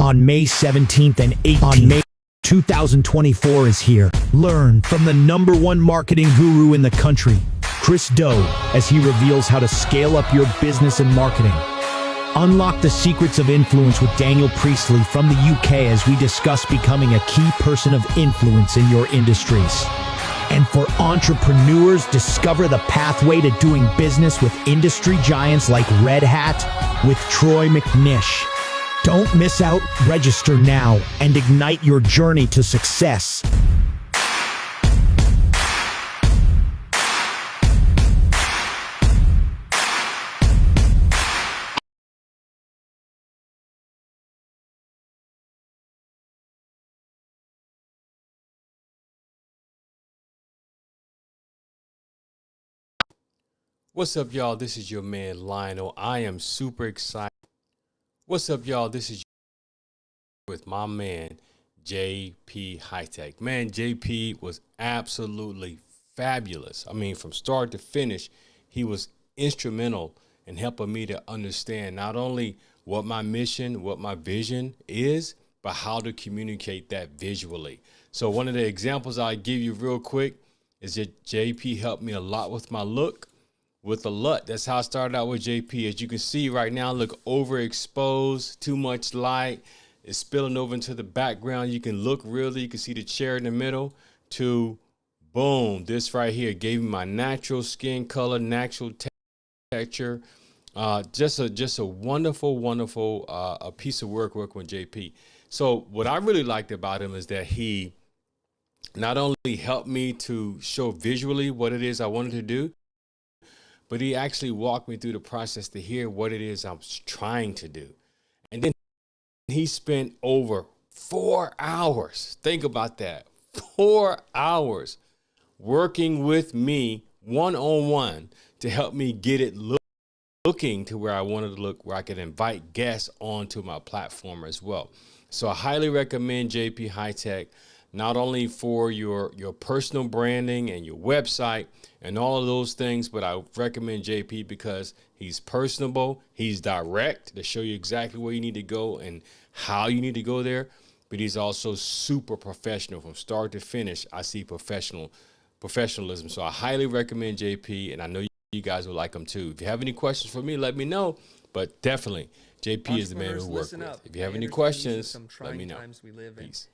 on May 17th and 18th. On May 2024 is here. Learn from the #1 marketing guru in the country, Chris Do, as he reveals how to scale up your business and marketing. Unlock the secrets of influence with Daniel Priestley from the UK as we discuss becoming a key person of influence in your industries. And for entrepreneurs, discover the pathway to doing business with industry giants like Red Hat with Troy McNish. Don't miss out. Register now and ignite your journey to success. What's up, y'all? This is your man, Lionel. I am super excited. What's up, y'all? This is with my man, JP High-Tech. Man, JP was absolutely fabulous. I mean, from start to finish, he was instrumental in helping me to understand not only what my mission, what my vision is, but how to communicate that visually. So one of the examples I give you real quick is that JP helped me a lot with my look. With the LUT, that's how I started out with JP. As you can see right now, look overexposed, too much light. It's spilling over into the background. You can look really, you can see the chair in the middle to boom. This right here gave me my natural skin color, natural texture. Just a wonderful, wonderful a piece of work working with JP. So what I really liked about him is that he not only helped me to show visually what it is I wanted to do, but he actually walked me through the process to hear what it is I was trying to do. And then he spent over 4 hours. Think about that. 4 hours working with me one-on-one to help me get it looking to where I wanted to look, where I could invite guests onto my platform as well. So I highly recommend JP High-Tech, not only for your personal branding and your website and all of those things, but I recommend JP because he's personable, he's direct to show you exactly where you need to go and how you need to go there, but he's also super professional from start to finish. I see professionalism. So I highly recommend JP, and I know you guys will like him too. If you have any questions for me, let me know, but definitely JP is the man to work with. If you have any questions, let me know. Peace.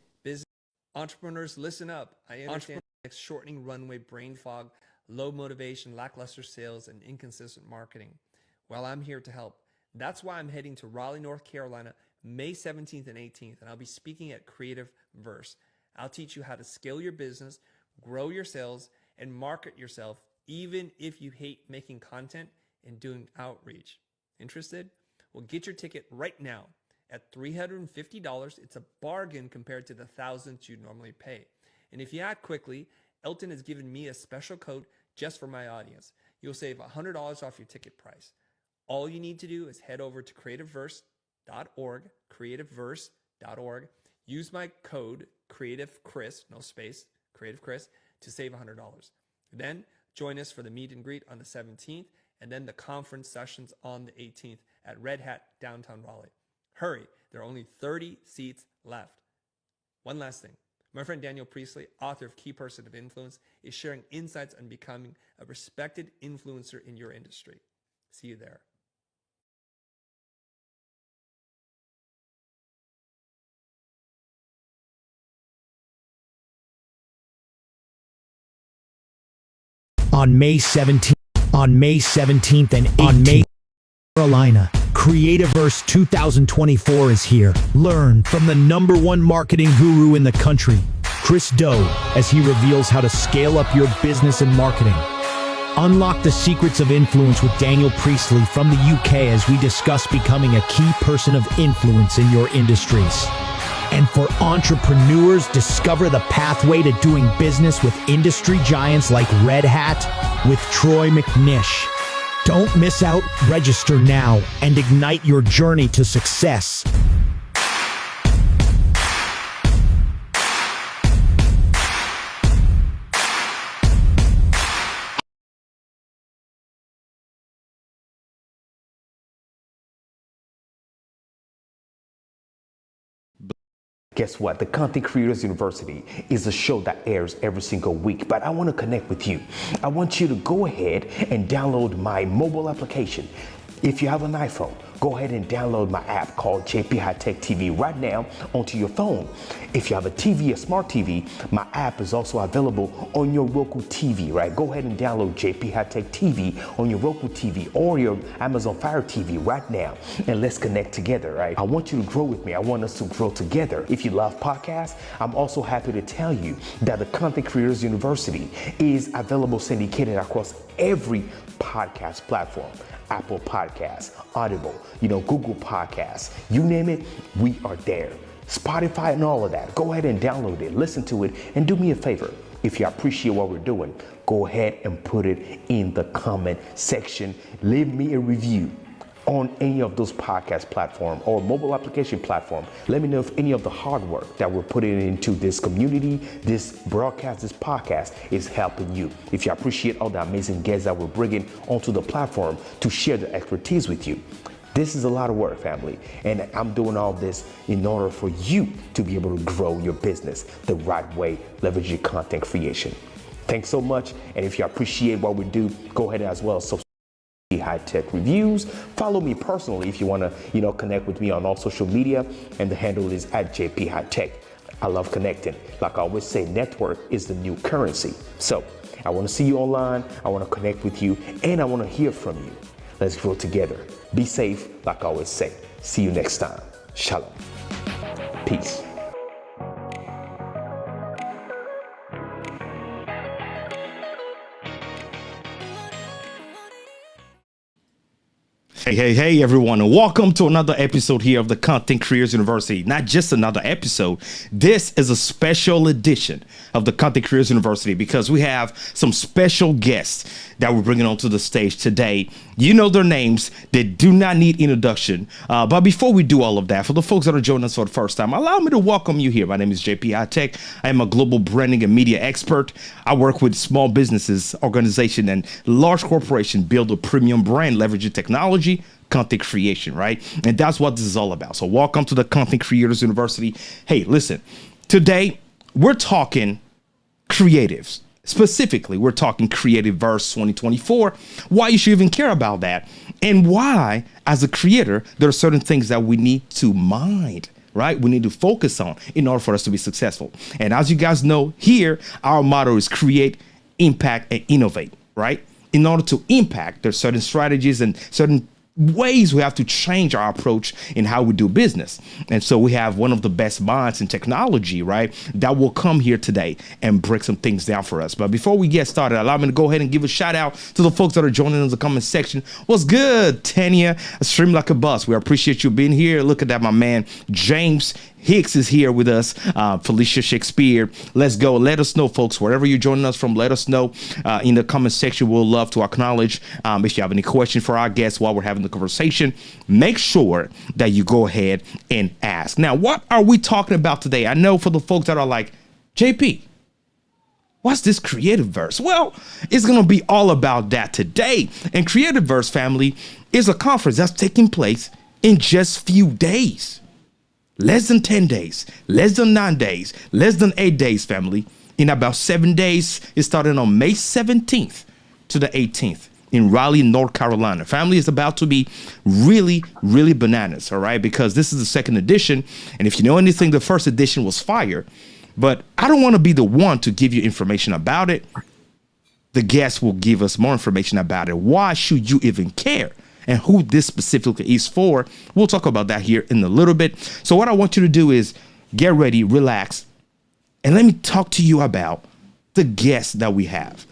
Entrepreneurs, listen up. I understand shortening runway, brain fog, low motivation, lackluster sales, and inconsistent marketing. Well, I'm here to help. That's why I'm heading to Raleigh, North Carolina, May 17th and 18th, and I'll be speaking at CreativeVERSE. I'll teach you how to scale your business, grow your sales, and market yourself, even if you hate making content and doing outreach. Interested? Well, get your ticket right now. At $350, it's a bargain compared to the thousands you'd normally pay. And if you act quickly, Elton has given me a special code just for my audience. You'll save $100 off your ticket price. All you need to do is head over to CreativeVERSE.org, CreativeVERSE.org. Use my code CreativeChris, no space, CreativeChris, to save $100. Then join us for the meet and greet on the 17th, and then the conference sessions on the 18th at Red Hat, downtown Raleigh. Hurry, there are only 30 seats left. One last thing. My friend Daniel Priestley, author of Key Person of Influence, is sharing insights on becoming a respected influencer in your industry. See you there. On May 17th and 18th, on May Carolina, CreativeVERSE 2024 is here. Learn from the #1 marketing guru in the country, Chris Do, as he reveals how to scale up your business and marketing. Unlock the secrets of influence with Daniel Priestley from the UK as we discuss becoming a key person of influence in your industries. And for entrepreneurs, discover the pathway to doing business with industry giants like Red Hat with Troy McNish. Don't miss out. Register now and ignite your journey to success. Guess what? The Content Creators University is a show that airs every single week, but I want to connect with you. I want you to go ahead and download my mobile application. If you have an iPhone, go ahead and download my app called JP High Tech TV right now onto your phone. If you have a TV, a smart TV, my app is also available on your Roku TV, right? Go ahead and download JP High Tech TV on your Roku TV or your Amazon Fire TV right now, and let's connect together, right? I want you to grow with me. I want us to grow together. If you love podcasts, I'm also happy to tell you that the Content Creators University is available syndicated across every podcast platform. Apple Podcasts, Audible, Google Podcasts, you name it, we are there. Spotify and all of that. Go ahead and download it, listen to it, and do me a favor. If you appreciate what we're doing, go ahead and put it in the comment section. Leave me a review on any of those podcast platform or mobile application platform. Let me know if any of the hard work that we're putting into this community, this broadcast, this podcast is helping you. If you appreciate all the amazing guests that we're bringing onto the platform to share their expertise with you. This is a lot of work, family, and I'm doing all this in order for you to be able to grow your business the right way, leveraging content creation. Thanks so much, and if you appreciate what we do, go ahead as well subscribe. High Tech Reviews. Follow me personally if you want to, connect with me on all social media, and the handle is at JP High Tech. I love connecting. Like I always say, network is the new currency. So I want to see you online. I want to connect with you, and I want to hear from you. Let's grow together. Be safe, like I always say. See you next time. Shalom. Peace. Hey, everyone, and welcome to another episode here of the Content Creators University. Not just another episode. This is a special edition of the Content Creators University because we have some special guests that we're bringing onto the stage today. You know their names. They do not need introduction. But before we do all of that, for the folks that are joining us for the first time, allow me to welcome you here. My name is JP High Tech. I am a global branding and media expert. I work with small businesses, organizations, and large corporations build a premium brand leveraging technology, content creation, right? And that's what this is all about. So welcome to the Content Creators University. Hey, listen, today we're talking creatives. Specifically, we're talking CreativeVERSE 2024, why you should even care about that, and why, as a creator, there are certain things that we need to mind, right? We need to focus on in order for us to be successful. And as you guys know, here, our motto is create, impact, and innovate, right? In order to impact, there's certain strategies and certain ways we have to change our approach in how we do business. And so we have one of the best minds in technology, right, that will come here today and break some things down for us. But before we get started, allow me to go ahead and give a shout out to the folks that are joining us in the comment section. What's good, Tanya? Stream like a bus. We appreciate you being here. Look at that, my man. James Hicks is here with us. Felicia Shakespeare. Let's go. Let us know, folks, wherever you're joining us from, let us know in the comment section. We'll love to acknowledge. If you have any questions for our guests while we're having the conversation, make sure that you go ahead and ask. Now, what are we talking about today? I know for the folks that are like, JP, what's this CreativeVERSE? Well, it's going to be all about that today. And CreativeVERSE, family, is a conference that's taking place in just few days. Less than 10 days, less than 9 days, less than 8 days, family. In about 7 days, it's starting on May 17th to the 18th in Raleigh, North Carolina. Family, is about to be really, really bananas, all right? Because this is the second edition. And if you know anything, the first edition was fire. But I don't want to be the one to give you information about it. The guests will give us more information about it. Why should you even care? And who this specifically is for, we'll talk about that here in a little bit. So what I want you to do is get ready, relax, and let me talk to you about the guests that we have.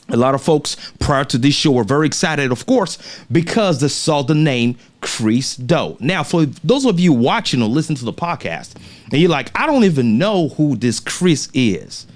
A lot of folks prior to this show were very excited, of course, because they saw the name Chris Do. Now, for those of you watching or listening to the podcast, and you're like, I don't even know who this Chris is.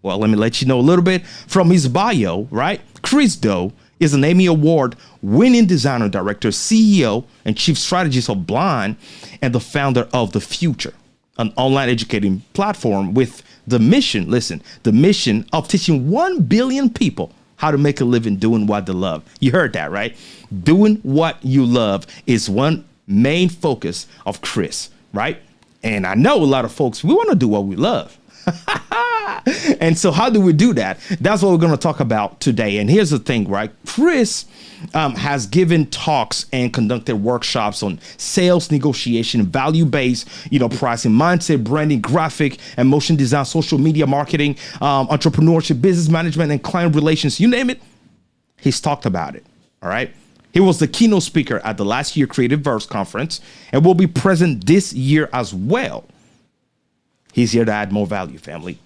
Well, let me let you know a little bit from his bio, right? Chris Do is an Emmy Award winning designer, director, CEO, and chief strategist of Blind, and the founder of the Futur, an online educating platform with the mission, the mission of teaching 1 billion people how to make a living doing what they love. You heard that, right? Doing what you love is one main focus of Chris, right? And I know a lot of folks, we want to do what we love. And so how do we do that? That's what we're going to talk about today. And here's the thing, right? Chris has given talks and conducted workshops on sales negotiation, value-based, pricing, mindset, branding, graphic and motion design, social media marketing, entrepreneurship, business management, and client relations. You name it, he's talked about it. All right. He was the keynote speaker at the last year CreativeVERSE Conference and will be present this year as well. He's here to add more value, family.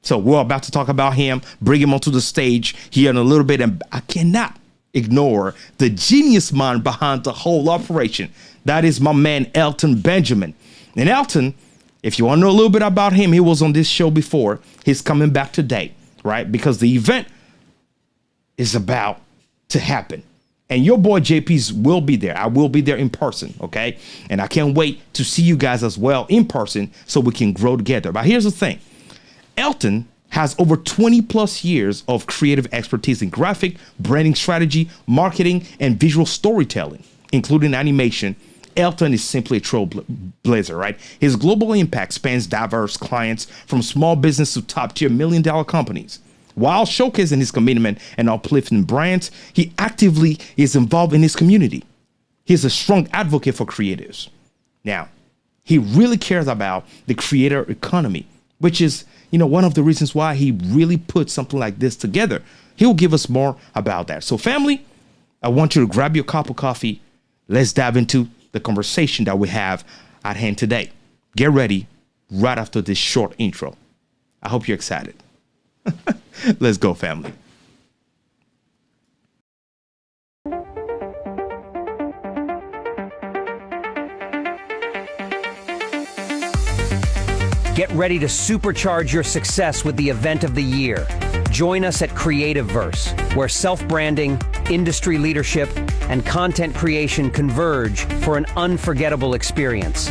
So we're about to talk about him, bring him onto the stage here in a little bit. And I cannot ignore the genius mind behind the whole operation. That is my man, Elton Benjamin. And Elton, if you want to know a little bit about him, he was on this show before. He's coming back today, right? Because the event is about to happen. And your boy JP's will be there. I will be there in person, okay? And I can't wait to see you guys as well in person so we can grow together. But here's the thing. Elton has over 20 plus years of creative expertise in graphic, branding strategy, marketing, and visual storytelling, including animation. Elton is simply a trailblazer, right? His global impact spans diverse clients from small business to top-tier million-dollar companies. While showcasing his commitment and uplifting brands, he actively is involved in his community. He's a strong advocate for creatives. Now, he really cares about the creator economy, which is, one of the reasons why he really put something like this together. He'll give us more about that. So family, I want you to grab your cup of coffee. Let's dive into the conversation that we have at hand today. Get ready right after this short intro. I hope you're excited. Let's go, family. Get ready to supercharge your success with the event of the year. Join us at CreativeVERSE, where self-branding, industry leadership, and content creation converge for an unforgettable experience.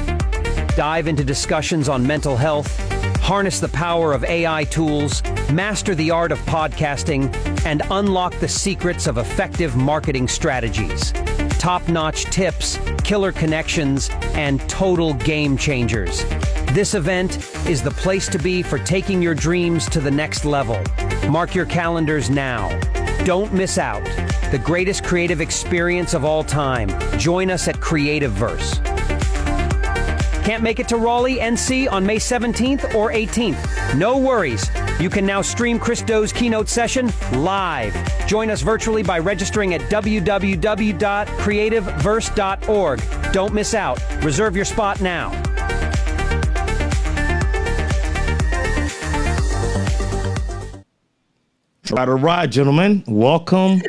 Dive into discussions on mental health, harness the power of AI tools, master the art of podcasting, and unlock the secrets of effective marketing strategies. Top-notch tips, killer connections, and total game changers. This event is the place to be for taking your dreams to the next level. Mark your calendars now. Don't miss out. The greatest creative experience of all time. Join us at CreativeVERSE. Can't make it to Raleigh, NC on May 17th or 18th? No worries. You can now stream Chris Doe's keynote session live. Join us virtually by registering at www.creativeverse.org. Don't miss out. Reserve your spot now. All right, gentlemen. Welcome.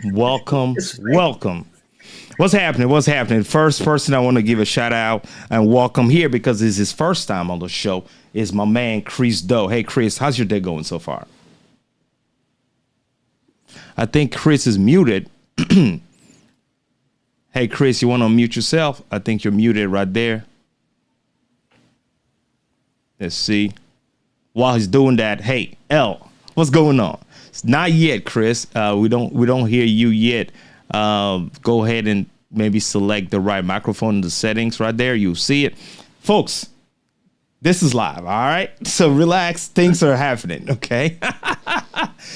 What's happening? First person I want to give a shout out and welcome here because this is his first time on the show is my man, Chris Doe. Hey, Chris, how's your day going so far? I think Chris is muted. Hey, Chris, you want to unmute yourself? I think you're muted right there. Let's see. While he's doing that, hey, L, what's going on? It's not yet, Chris. We don't hear you yet. Go ahead and maybe select the right microphone in the settings right there. You'll see it. Folks, this is live, all right? So relax. Things are happening, okay?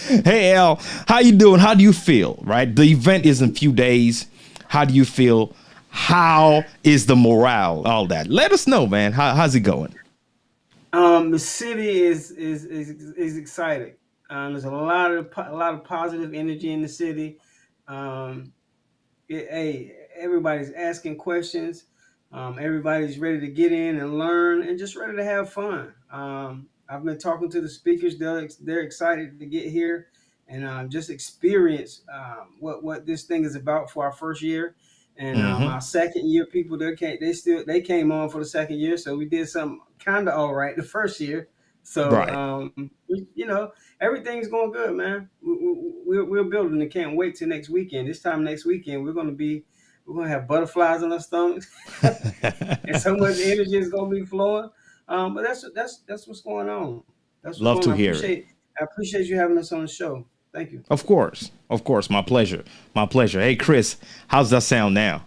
Hey, Al, how you doing? How do you feel, right? The event is in a few days. How do you feel? How is the morale? All that. Let us know, man. How's it going? The city is excited. There's a lot of positive energy in the city. Everybody's asking questions. Everybody's ready to get in and learn and just ready to have fun. I've been talking to the speakers. They're excited to get here and just experience what this thing is about for our first year. And our second year people, they came on for the second year. So we did something kind of all right the first year. So, right. Everything's going good, man. We're building and can't wait till next weekend. This time next weekend, we're going to have butterflies on our stomachs and so much energy is going to be flowing. But that's what's going on. Love to hear it. I appreciate you having us on the show. Thank you. Of course. My pleasure. Hey, Chris, how's that sound now?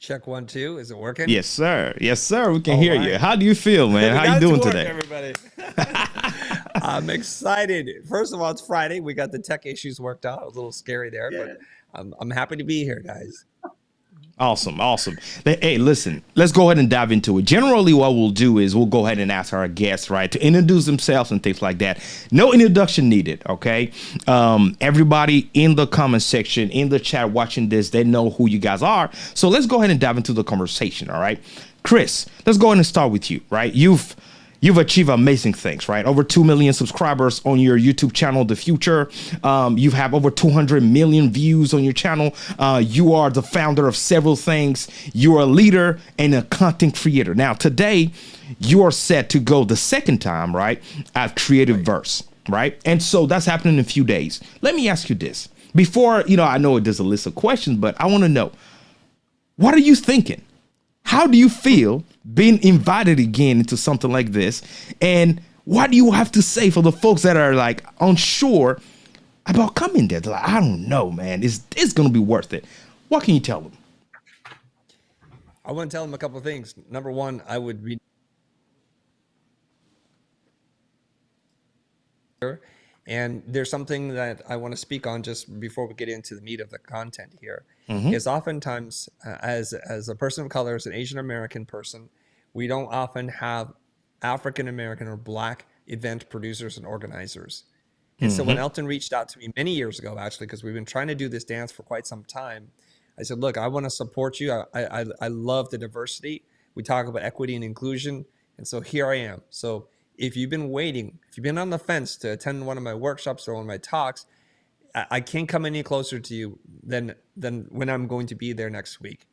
Check 1, 2. Is it working? Yes, sir. Yes, sir. We can All hear right. you. How do you feel, man? We How got you it to doing work, today? everybody? I'm excited. First of all, it's Friday. We got the tech issues worked out. It was a little scary there, but I'm happy to be here, guys. Awesome. Hey, listen, let's go ahead and dive into it. Generally, what we'll do is we'll go ahead and ask our guests, right, to introduce themselves and things like that. No introduction needed, okay? Everybody in the comment section, in the chat watching this, they know who you guys are. So let's go ahead and dive into the conversation, all right? Chris, let's go ahead and start with you, right? You've achieved amazing things, right? Over 2 million subscribers on your YouTube channel, The Future. You have over 200 million views on your channel. You are the founder of several things. You are a leader and a content creator. Now, today, you are set to go the second time, right, at CreativeVERSE, right? And so that's happening in a few days. Let me ask you this. Before, I know there's a list of questions, but I want to know, what are you thinking? How do you feel being invited again into something like this? And what do you have to say for the folks that are like unsure about coming there? They're like, I don't know, man. Is this going to be worth it? What can you tell them? I want to tell them a couple of things. Number one, I would read. And there's something that I want to speak on just before we get into the meat of the content here. Is oftentimes, as a person of color, as an Asian American person, we don't often have African American or Black event producers and organizers. And so when Elton reached out to me many years ago, actually, because we've been trying to do this dance for quite some time, I said, look, I want to support you. I love the diversity. We talk about equity and inclusion. And so here I am. So if you've been waiting, if you've been on the fence to attend one of my workshops or one of my talks, I can't come any closer to you than when I'm going to be there next week.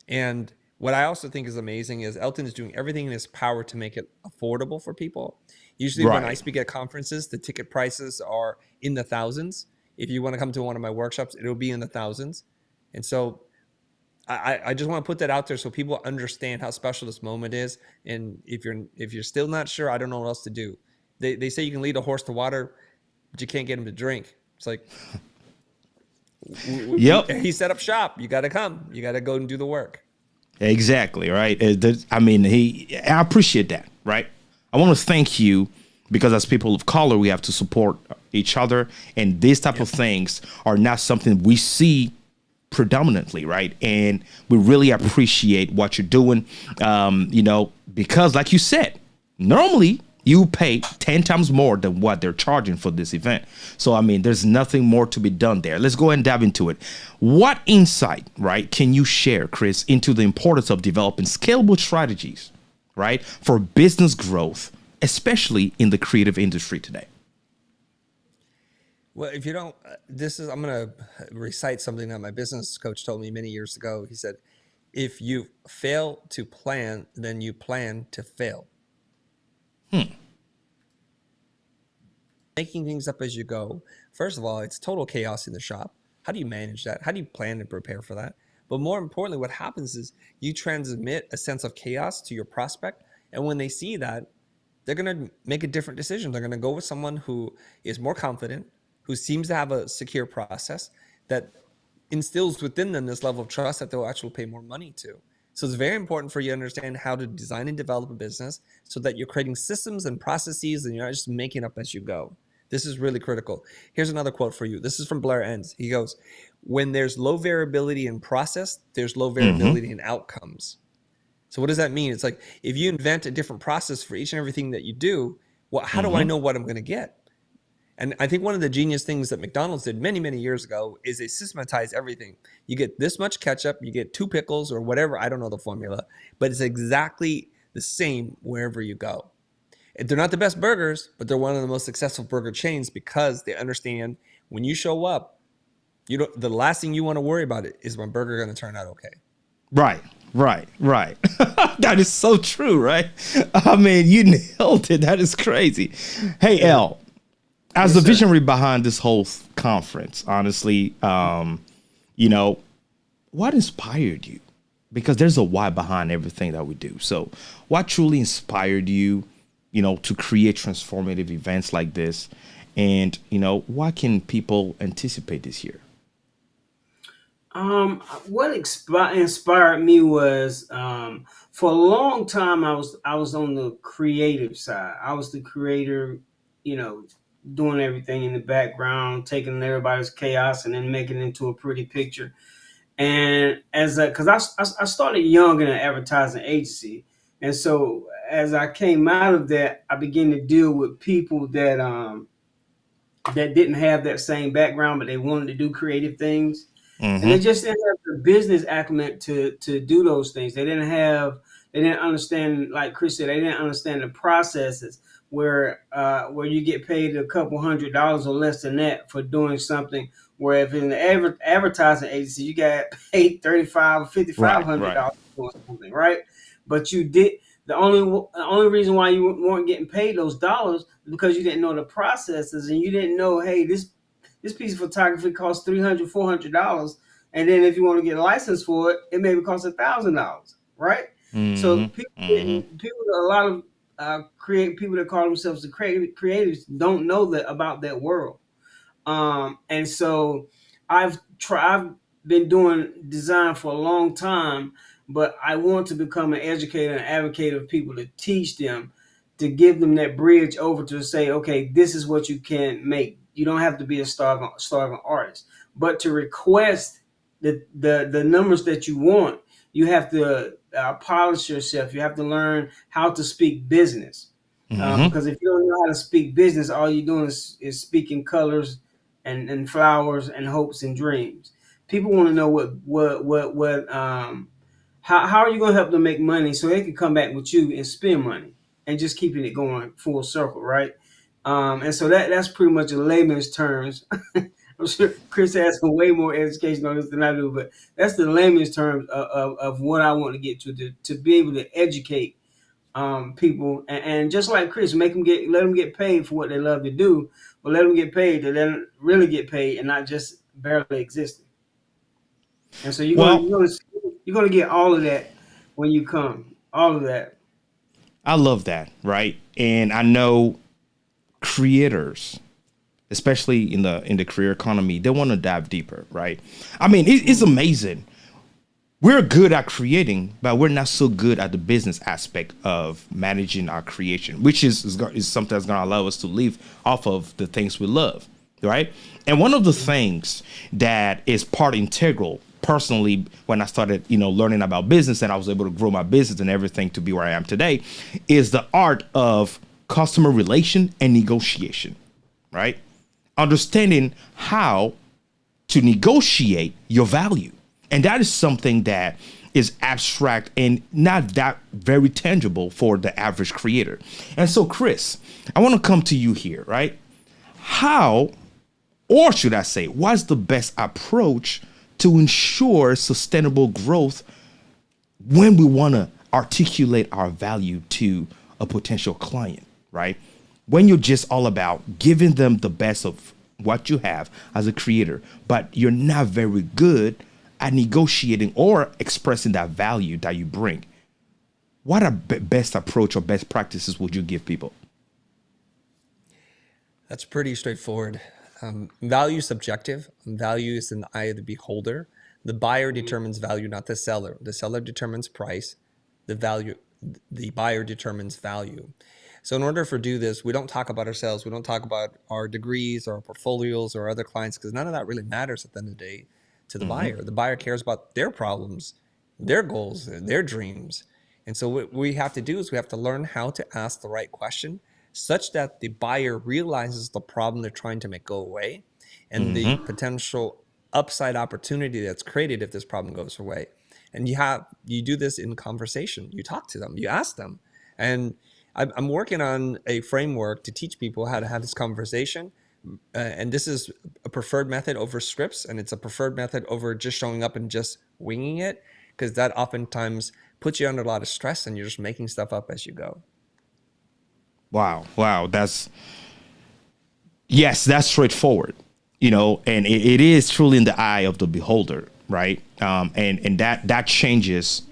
And what I also think is amazing is Elton is doing everything in his power to make it affordable for people. Usually when I speak at conferences, the ticket prices are in the thousands. If you want to come to one of my workshops, it'll be in the thousands. And so I just want to put that out there so people understand how special this moment is. And if you're still not sure, I don't know what else to do. They say you can lead a horse to water, but you can't get him to drink. It's like, he set up shop. You got to come. You got to go and do the work. Exactly, right? I appreciate that, right? I want to thank you because as people of color, we have to support each other. And these type of things are not something we see predominantly, right? And we really appreciate what you're doing, because like you said, normally you pay 10 times more than what they're charging for this event. So, there's nothing more to be done there. Let's go ahead and dive into it. What insight, right, can you share, Chris, into the importance of developing scalable strategies, right, for business growth, especially in the creative industry today? Well, if you don't, I'm going to recite something that my business coach told me many years ago. He said, if you fail to plan, then you plan to fail. Making things up as you go. First of all, it's total chaos in the shop. How do you manage that? How do you plan and prepare for that? But more importantly, what happens is you transmit a sense of chaos to your prospect. And when they see that, they're going to make a different decision. They're going to go with someone who is more confident, who seems to have a secure process that instills within them this level of trust that they'll actually pay more money to. So it's very important for you to understand how to design and develop a business so that you're creating systems and processes and you're not just making up as you go. This is really critical. Here's another quote for you. This is from Blair Enns. He goes, when there's low variability in process, there's low variability in outcomes. So what does that mean? It's like if you invent a different process for each and everything that you do, well, how do I know what I'm going to get? And I think one of the genius things that McDonald's did many, many years ago is they systematized everything. You get this much ketchup, you get 2 pickles or whatever. I don't know the formula, but it's exactly the same wherever you go. They're not the best burgers, but they're one of the most successful burger chains because they understand when you show up, the last thing you want to worry about is my burger going to turn out okay. Right. That is so true, right? You nailed it. That is crazy. Hey, El. As the visionary behind this whole conference, honestly, what inspired you? Because there's a why behind everything that we do. So what truly inspired you, to create transformative events like this? And, what can people anticipate this year? What inspired me was for a long time I was on the creative side. I was the creator, you know, doing everything in the background, taking everybody's chaos and then making it into a pretty picture. And as because I started young in an advertising agency, and so as I came out of that, I began to deal with people that didn't have that same background, but they wanted to do creative things, and they Mm-hmm. just didn't have the business acumen to do those things. They didn't understand, like Chris said, they didn't understand the processes where you get paid a couple $100 or less than that for doing something. Where if in the advertising agency you got paid 35 or fifty five Right, hundred right. dollars for something, right? But you did the only reason why you weren't getting paid those dollars is because you didn't know the processes and you didn't know, hey, this piece of photography costs $300, $400, and then if you want to get a license for it, it maybe costs $1,000, right? So Mm-hmm. Mm-hmm. a lot of create people that call themselves the creatives don't know that about that world. And so I've been doing design for a long time, but I want to become an educator and advocate of people to teach them, to give them that bridge over to say, okay, this is what you can make. You don't have to be a starving artist, but to request the numbers that you want, you have to polish yourself. You have to learn how to speak business. Mm-hmm. Because if you don't know how to speak business, all you're doing is speaking colors and flowers and hopes and dreams. People want to know how are you going to help them make money so they can come back with you and spend money and just keeping it going full circle, right? And so that's pretty much in layman's terms. I'm sure Chris has some way more education on this than I do, but that's the layman's terms of what I want to get to be able to educate people, and just like Chris, let them get paid for what they love to do, but let them get paid to then really get paid and not just barely existing. And so Well, you're gonna get all of that when you come, all of that. I love that, right? And I know creators, especially in the career economy, they want to dive deeper, right? I mean, it's amazing. We're good at creating, but we're not so good at the business aspect of managing our creation, which is something that's going to allow us to live off of the things we love, right? And one of the things that is part integral, personally, when I started, learning about business and I was able to grow my business and everything to be where I am today, is the art of customer relation and negotiation, right? Understanding how to negotiate your value. And that is something that is abstract and not that very tangible for the average creator. And so, Chris, I want to come to you here, right? How, or should I say, what's the best approach to ensure sustainable growth when we want to articulate our value to a potential client, right? When you're just all about giving them the best of what you have as a creator, but you're not very good at negotiating or expressing that value that you bring. What a best approach or best practices would you give people? That's pretty straightforward. Value is subjective. Value is in the eye of the beholder. The buyer determines value, not the seller. The seller determines price. The buyer determines value. So in order for do this, we don't talk about ourselves. We don't talk about our degrees or our portfolios or other clients, because none of that really matters at the end of the day to the buyer. The buyer cares about their problems, their goals, their dreams. And so what we have to do is we have to learn how to ask the right question such that the buyer realizes the problem they're trying to make go away and the potential upside opportunity that's created if this problem goes away. And you do this in conversation. You talk to them, you ask them. And I'm working on a framework to teach people how to have this conversation. And this is a preferred method over scripts, and it's a preferred method over just showing up and just winging it, because that oftentimes puts you under a lot of stress and you're just making stuff up as you go. Wow. That's straightforward, and it is truly in the eye of the beholder, right? And that changes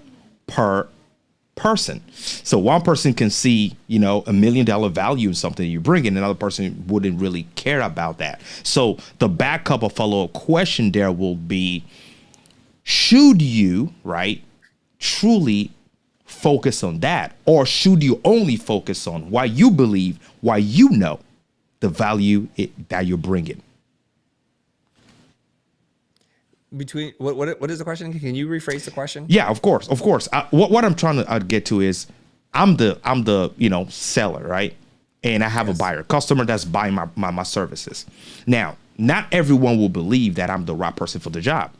per person. So one person can see, $1 million value in something you bring in, another person wouldn't really care about that. So the backup or follow-up question there will be, should you, right, truly focus on that? Or should you only focus on why you believe, why you know the value that you're bringing? Between what is the question? Can you rephrase the question? Yeah, of course. What I'm trying to get to is I'm the seller, right? And I have a buyer, customer that's buying my services. Now, not everyone will believe that I'm the right person for the job.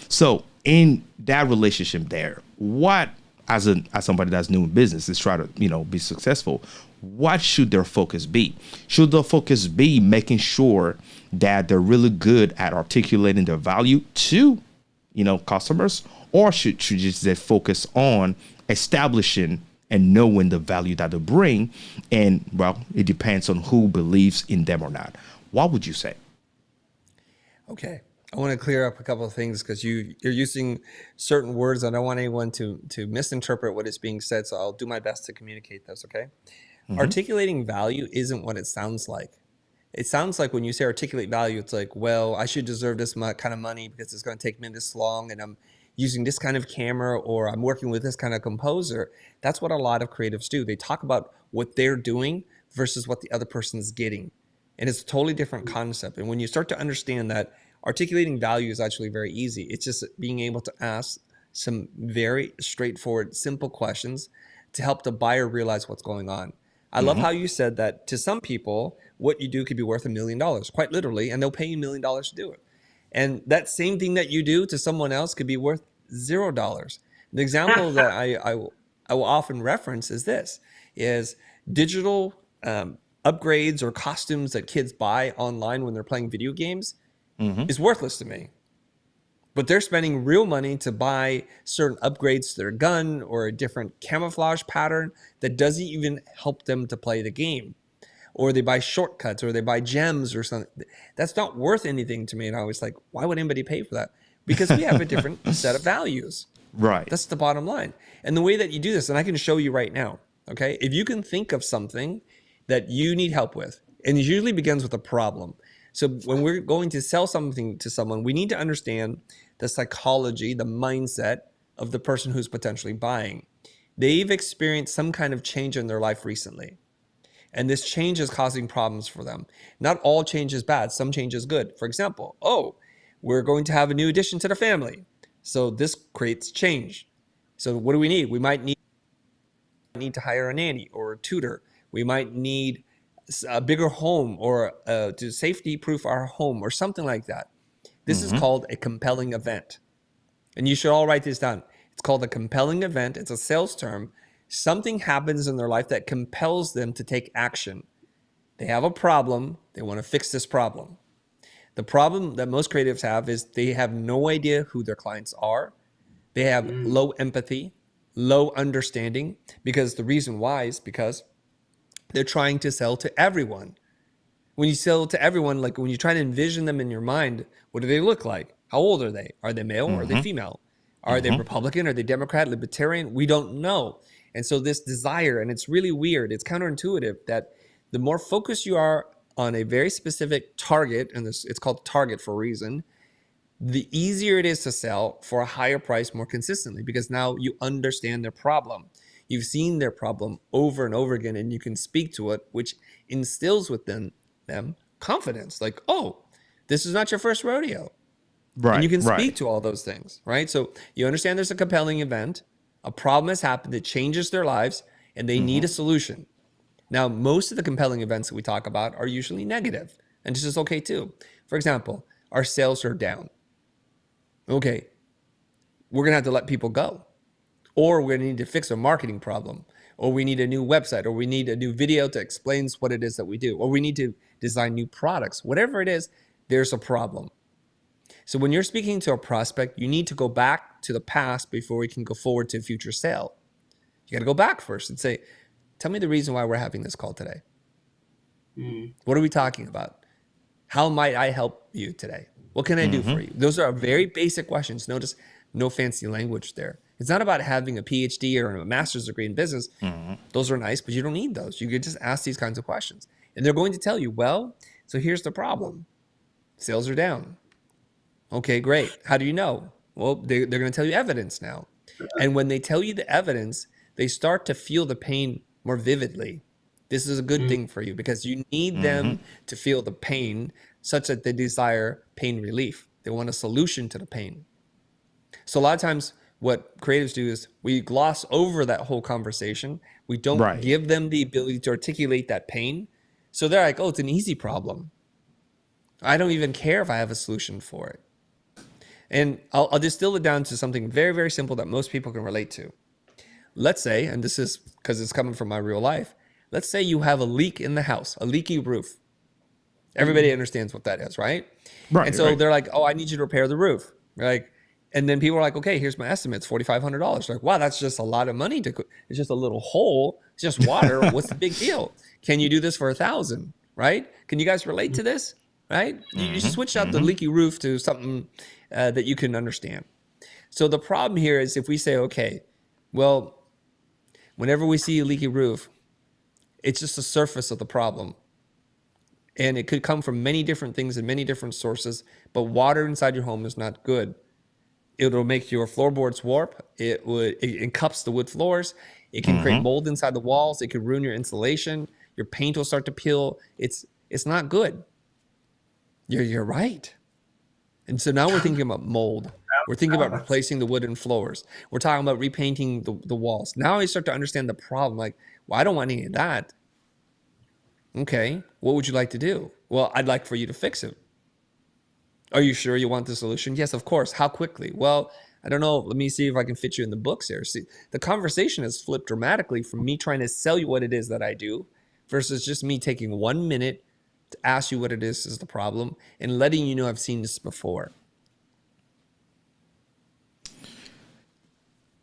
So in that relationship there, what as somebody that's new in business is trying to be successful, what should their focus be? Should the focus be making sure that they're really good at articulating their value to customers, or should just they focus on establishing and knowing the value that they bring? And well, it depends on who believes in them or not. What would you say? Okay. I want to clear up a couple of things because you're using certain words. I don't want anyone to misinterpret what is being said. So I'll do my best to communicate this. Okay. Articulating value isn't what it sounds like. It sounds like when you say articulate value, it's like, well, I should deserve this kind of money because it's going to take me this long, and I'm using this kind of camera, or I'm working with this kind of composer. That's what a lot of creatives do. They talk about what they're doing versus what the other person's getting. And it's a totally different concept. And when you start to understand that, articulating value is actually very easy. It's just being able to ask some very straightforward, simple questions to help the buyer realize what's going on. I love how you said that to some people, what you do could be worth $1 million, quite literally, and they'll pay you $1 million to do it. And that same thing that you do to someone else could be worth $0. The example that I will often reference is this, is digital upgrades or costumes that kids buy online when they're playing video games is worthless to me. But they're spending real money to buy certain upgrades to their gun or a different camouflage pattern that doesn't even help them to play the game. Or they buy shortcuts, or they buy gems or something. That's not worth anything to me. And I was like, why would anybody pay for that? Because we have a different set of values. Right. That's the bottom line. And the way that you do this, and I can show you right now, okay? If you can think of something that you need help with, and it usually begins with a problem. So when we're going to sell something to someone, we need to understand the psychology, the mindset of the person who's potentially buying. They've experienced some kind of change in their life recently. And this change is causing problems for them. Not all change is bad. Some change is good. For example, we're going to have a new addition to the family. So this creates change. So what do we need? We might need to hire a nanny or a tutor. We might need a bigger home, or to safety proof our home, or something like that. This is called a compelling event. And you should all write this down. It's called a compelling event. It's a sales term. Something happens in their life that compels them to take action. They have a problem. They want to fix this problem. The problem that most creatives have is they have no idea who their clients are. They have low empathy, low understanding, because the reason why is because they're trying to sell to everyone. When you sell to everyone, like when you try to envision them in your mind, what do they look like? How old are they? Are they male? Are they female? Are they Republican? Are they Democrat, Libertarian? We don't know. And so this desire, and it's really weird, it's counterintuitive, that the more focused you are on a very specific target, and it's called target for a reason, the easier it is to sell for a higher price more consistently, because now you understand their problem. You've seen their problem over and over again, and you can speak to it, which instills within them confidence. Like, oh, this is not your first rodeo. Right. And you can speak to all those things, right? So you understand there's a compelling event, a problem has happened that changes their lives, and they need a solution. Now, most of the compelling events that we talk about are usually negative, and this is okay too. For example, our sales are down. Okay, we're going to have to let people go. Or we're going to need to fix a marketing problem. Or we need a new website. Or we need a new video that explains what it is that we do. Or we need to design new products. Whatever it is, there's a problem. So when you're speaking to a prospect, you need to go back to the past before we can go forward to a future sale. You got to go back first and say, tell me the reason why we're having this call today. What are we talking about? How might I help you today? What can I do for you? Those are very basic questions. Notice no fancy language there. It's not about having a PhD or a master's degree in business. Those are nice, but you don't need those. You could just ask these kinds of questions. And they're going to tell you, well, so here's the problem. Sales are down. Okay, great. How do you know? Well, they're going to tell you evidence now. And when they tell you the evidence, they start to feel the pain more vividly. This is a good thing for you because you need them to feel the pain such that they desire pain relief. They want a solution to the pain. So a lot of times what creatives do is we gloss over that whole conversation. We don't Right. give them the ability to articulate that pain. So they're like, oh, it's an easy problem. I don't even care if I have a solution for it. And I'll distill it down to something very, very simple that most people can relate to. Let's say, and this is because it's coming from my real life, let's say you have a leak in the house, a leaky roof. Everybody understands what that is, right? Right. And so right. they're like, oh, I need you to repair the roof. Like, and then people are like, okay, here's my estimate. It's $4,500. Like, wow, that's just a lot of money. It's just a little hole. It's just water. What's the big deal? Can you do this for $1,000? Right? Can you guys relate to this? Right? You should switch out the leaky roof to something that you can understand. So the problem here is if we say, okay, well, whenever we see a leaky roof, it's just the surface of the problem. And it could come from many different things and many different sources, but water inside your home is not good. It'll make your floorboards warp. It cups the wood floors. It can create mold inside the walls. It could ruin your insulation. Your paint will start to peel. It's not good. You're right. And so now we're thinking about mold. We're thinking about replacing the wooden floors. We're talking about repainting the walls. Now I start to understand the problem. Like, well, I don't want any of that. Okay, what would you like to do? Well, I'd like for you to fix it. Are you sure you want the solution? Yes, of course. How quickly? Well, I don't know. Let me see if I can fit you in the books here. See, the conversation has flipped dramatically from me trying to sell you what it is that I do versus just me taking 1 minute to ask you what it is the problem and letting you know I've seen this before.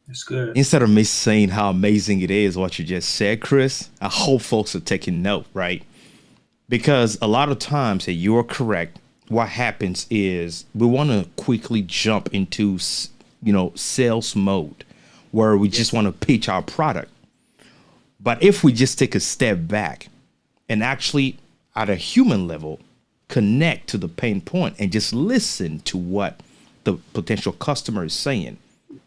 That's good. Instead of me saying how amazing it is, what you just said, Chris, I hope folks are taking note, right? Because a lot of times, and you're correct, what happens is we want to quickly jump into, sales mode where we just want to pitch our product. But if we just take a step back and actually at a human level, connect to the pain point and just listen to what the potential customer is saying,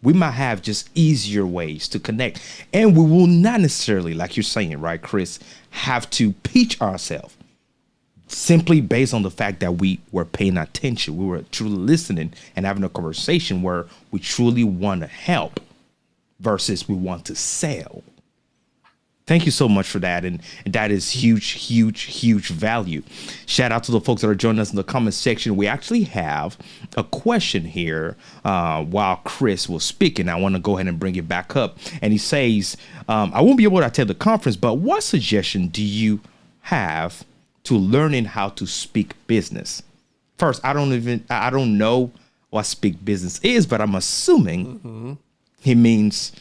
we might have just easier ways to connect. And we will not necessarily, like you're saying, right, Chris, have to pitch ourselves simply based on the fact that we were paying attention. We were truly listening and having a conversation where we truly want to help versus we want to sell. Thank you so much for that. And that is huge, huge, huge value. Shout out to the folks that are joining us in the comment section. We actually have a question here while Chris was speaking. I want to go ahead and bring it back up. And he says, I won't be able to attend the conference, but what suggestion do you have to learning how to speak business? First, I don't know what speak business is, but I'm assuming he means,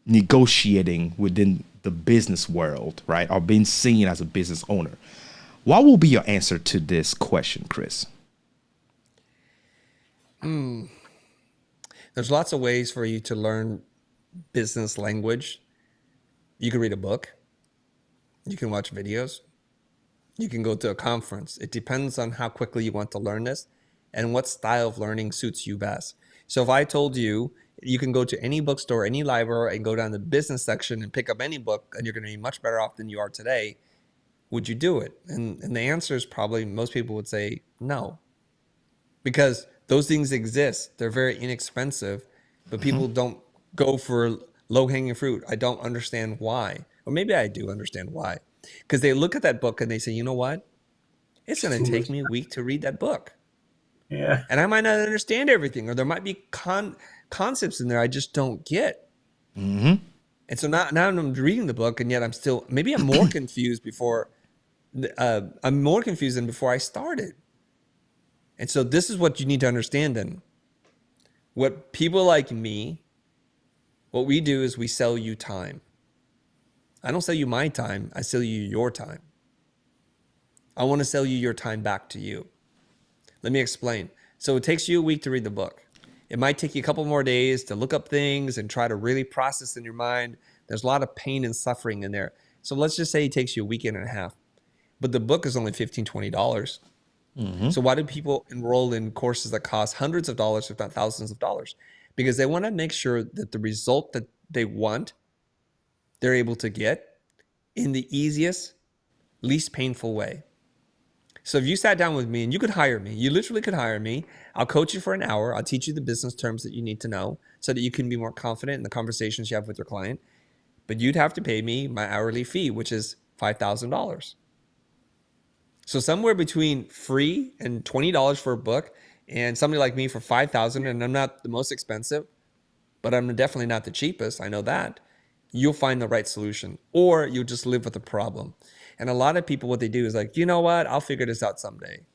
negotiating within the business world, right? Or being seen as a business owner. What will be your answer to this question, Chris? There's lots of ways for you to learn business language. You can read a book. You can watch videos. You can go to a conference. It depends on how quickly you want to learn this and what style of learning suits you best. So if I told you, you can go to any bookstore, any library, and go down the business section and pick up any book, and you're going to be much better off than you are today, would you do it? And the answer is probably most people would say no. Because those things exist. They're very inexpensive, but people don't go for low-hanging fruit. I don't understand why. Or maybe I do understand why. Because they look at that book and they say, you know what? It's going to take me a week to read that book. Yeah. And I might not understand everything, or there might be concepts in there I just don't get. And so now I'm reading the book, and yet I'm more confused I'm more confused than before I started. And so this is what you need to understand then. What people like me, what we do is we sell you time. I don't sell you my time. I sell you your time. I want to sell you your time back to you. Let me explain. So it takes you a week to read the book. It might take you a couple more days to look up things and try to really process in your mind. There's a lot of pain and suffering in there. So let's just say it takes you a weekend and a half. But the book is only $15, $20. So why do people enroll in courses that cost hundreds of dollars, if not thousands of dollars? Because they want to make sure that the result that they want, they're able to get in the easiest, least painful way. So if you sat down with me and you could hire me, you literally could hire me. I'll coach you for an hour. I'll teach you the business terms that you need to know so that you can be more confident in the conversations you have with your client. But you'd have to pay me my hourly fee, which is $5,000. So somewhere between free and $20 for a book, and somebody like me for $5,000, and I'm not the most expensive, but I'm definitely not the cheapest. I know that. You'll find the right solution, or you'll just live with the problem. And a lot of people, what they do is like, you know what? I'll figure this out someday.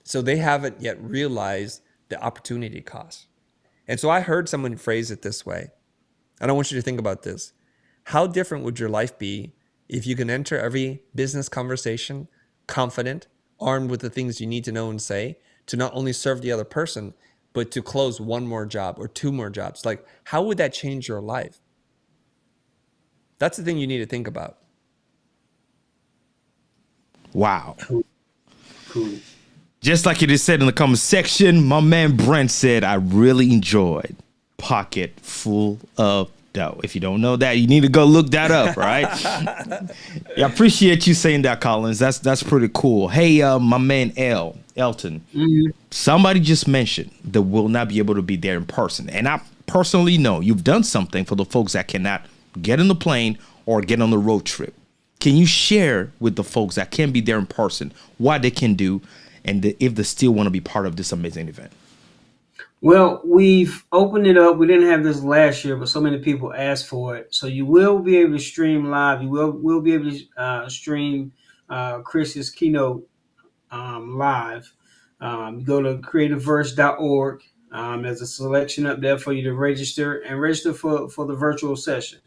So they haven't yet realized the opportunity cost. And so I heard someone phrase it this way. And I want you to think about this. How different would your life be if you can enter every business conversation confident, armed with the things you need to know and say, to not only serve the other person, but to close one more job or two more jobs? Like, how would that change your life? That's the thing you need to think about. Wow. Cool. Just like it is said in the comment section, my man Brent said, I really enjoyed Pocket Full of Dough. If you don't know that, you need to go look that up, right? Yeah, I appreciate you saying that, Collins. That's pretty cool. Hey, my man Elton, somebody just mentioned that we'll not be able to be there in person. And I personally know you've done something for the folks that cannot get on the plane or get on the road trip. Can you share with the folks that can be there in person what they can do and if they still want to be part of this amazing event? Well, we've opened it up. We didn't have this last year, but so many people asked for it. So you will be able to stream live. You will be able to stream Chris's keynote live. Go to CreativeVERSE.org. There's a selection up there for you to register for the virtual session.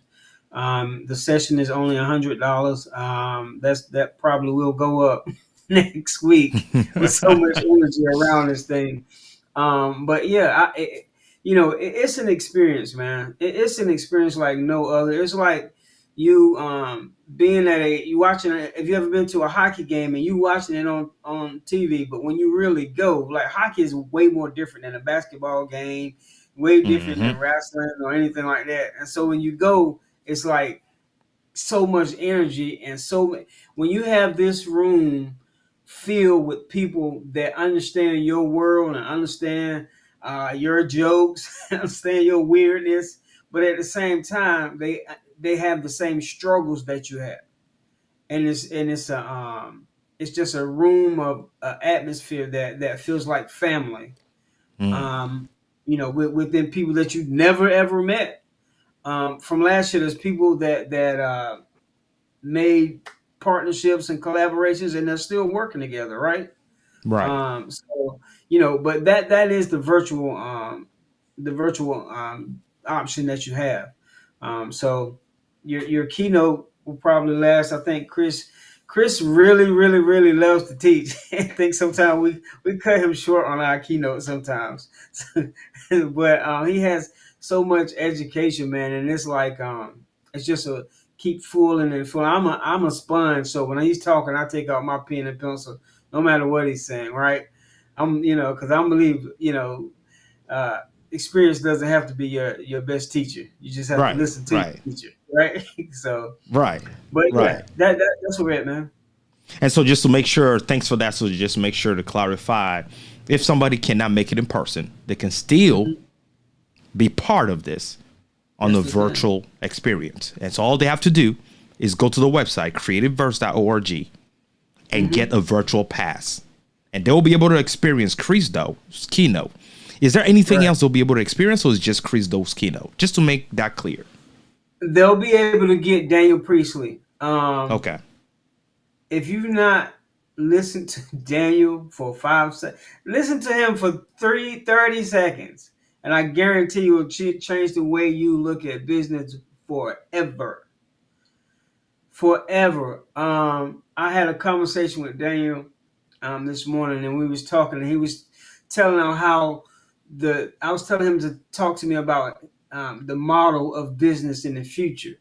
The session is only $100. That probably will go up next week with so much energy around this thing. But yeah, it's an experience, man. It's an experience like no other. It's like you being you watching it. If you ever been to a hockey game and you watching it on TV, but when you really go, like, hockey is way more different than a basketball game, way different than wrestling or anything like that. And so when you go, it's like so much energy and when you have this room filled with people that understand your world and understand your jokes, understand your weirdness, but at the same time they have the same struggles that you have, and it's just a room of atmosphere that feels like family. Within people that you've never ever met. From last year, there's people that made partnerships and collaborations, and they're still working together, right? Right. But that is the virtual option that you have. So your keynote will probably last. I think Chris really, really, really loves to teach. I think sometimes we cut him short on our keynote sometimes, but he has so much education, man, and it's like it's just a keep fooling and fooling. I'm a sponge, so when he's talking, I take out my pen and pencil, no matter what he's saying, right? Because I believe experience doesn't have to be your best teacher. You just have to listen to your teacher, right? So yeah, that's where we're at, man. And so just to make sure, thanks for that. So just make sure to clarify, if somebody cannot make it in person, they can still be part of this on the virtual experience. And so all they have to do is go to the website, CreativeVERSE.org, and get a virtual pass. And they'll be able to experience Chris Doe's keynote. Is there anything else they'll be able to experience, or is it just Chris Doe's keynote? Just to make that clear. They'll be able to get Daniel Priestley. Okay. If you've not listened to Daniel for 5 seconds, listen to him for 30 seconds. And I guarantee you will change the way you look at business forever. Forever. I had a conversation with Daniel this morning, and we was talking, and he was telling how I was telling him to talk to me about the model of business in the future.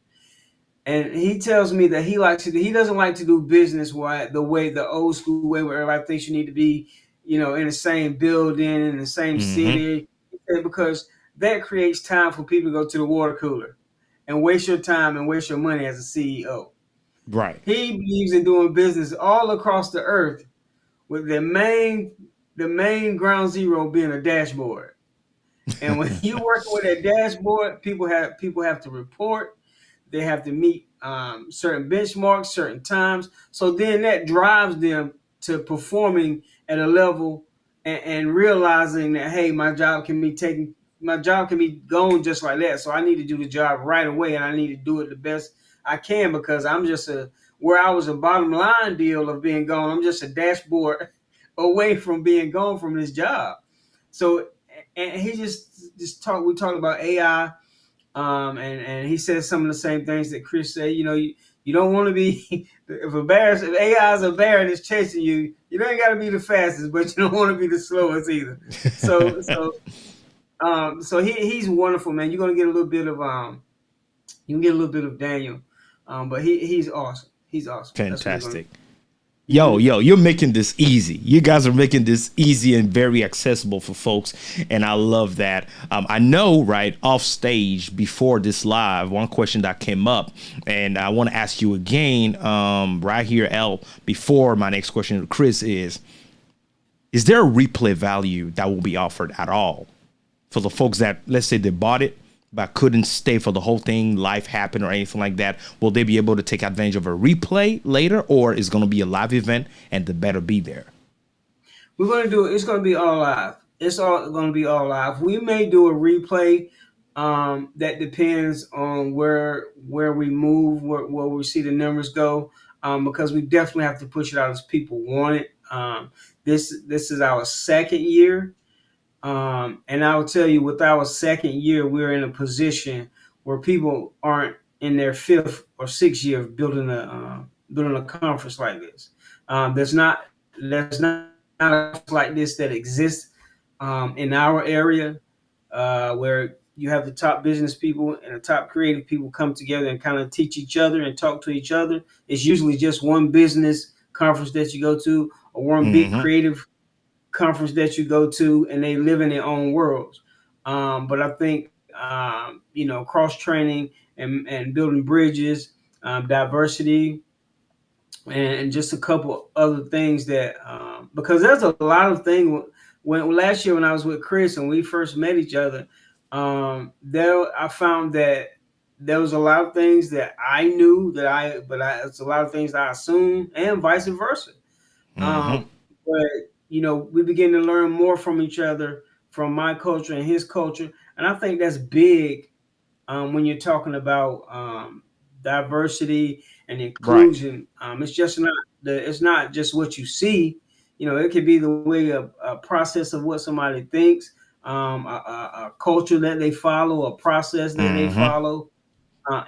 And he tells me that he doesn't like to do business the old school way where everybody thinks you need to be, in the same building, in the same Mm-hmm. city. He said because that creates time for people to go to the water cooler and waste your time and waste your money as a CEO. Right. He believes in doing business all across the earth with the main ground zero being a dashboard. And when you're working with a dashboard, people have to report. They have to meet certain benchmarks, certain times. So then that drives them to performing at a level and realizing that, hey, my job can be gone just like that. So I need to do the job right away, and I need to do it the best I can because where I was a bottom line deal of being gone. I'm just a dashboard away from being gone from this job. So, and he we talked about AI, and he says some of the same things that Chris said. You don't want to be if AI is a bear and it's chasing you, you don't got to be the fastest, but you don't want to be the slowest either. So he's wonderful, man. You're gonna get a little bit of you can get a little bit of Daniel, but he's awesome. He's awesome. That's what Fantastic. Yo, you're making this easy. You guys are making this easy and very accessible for folks. And I love that. I know, right, off stage before this live, one question that came up, and I want to ask you again, right here, L, before my next question to Chris is there a replay value that will be offered at all for the folks that, let's say, they bought it, but couldn't stay for the whole thing, life happened or anything like that? Will they be able to take advantage of a replay later, or is it going to be a live event and they better be there? It's going to be all live. It's all going to be all live. We may do a replay. That depends on where we move, where we see the numbers go, because we definitely have to push it out as people want it. This is our second year. And I will tell you, with our second year, we're in a position where people aren't in their fifth or sixth year of building a conference like this. There's not a conference like this that exists in our area, where you have the top business people and the top creative people come together and kind of teach each other and talk to each other. It's usually just one business conference that you go to, or one big Mm-hmm. creative conference that you go to, and they live in their own worlds. But I think cross training and building bridges, diversity, and just a couple other things that because there's a lot of things. When last year when I was with Chris and we first met each other, I found that there was a lot of things that I knew it's a lot of things that I assumed, and vice versa. Mm-hmm. But we begin to learn more from each other, from my culture and his culture, and I think that's big when you're talking about diversity and Right. inclusion. It's not just what you see. It could be the way a process of what somebody thinks, a culture that they follow, a process that they Mm-hmm. follow,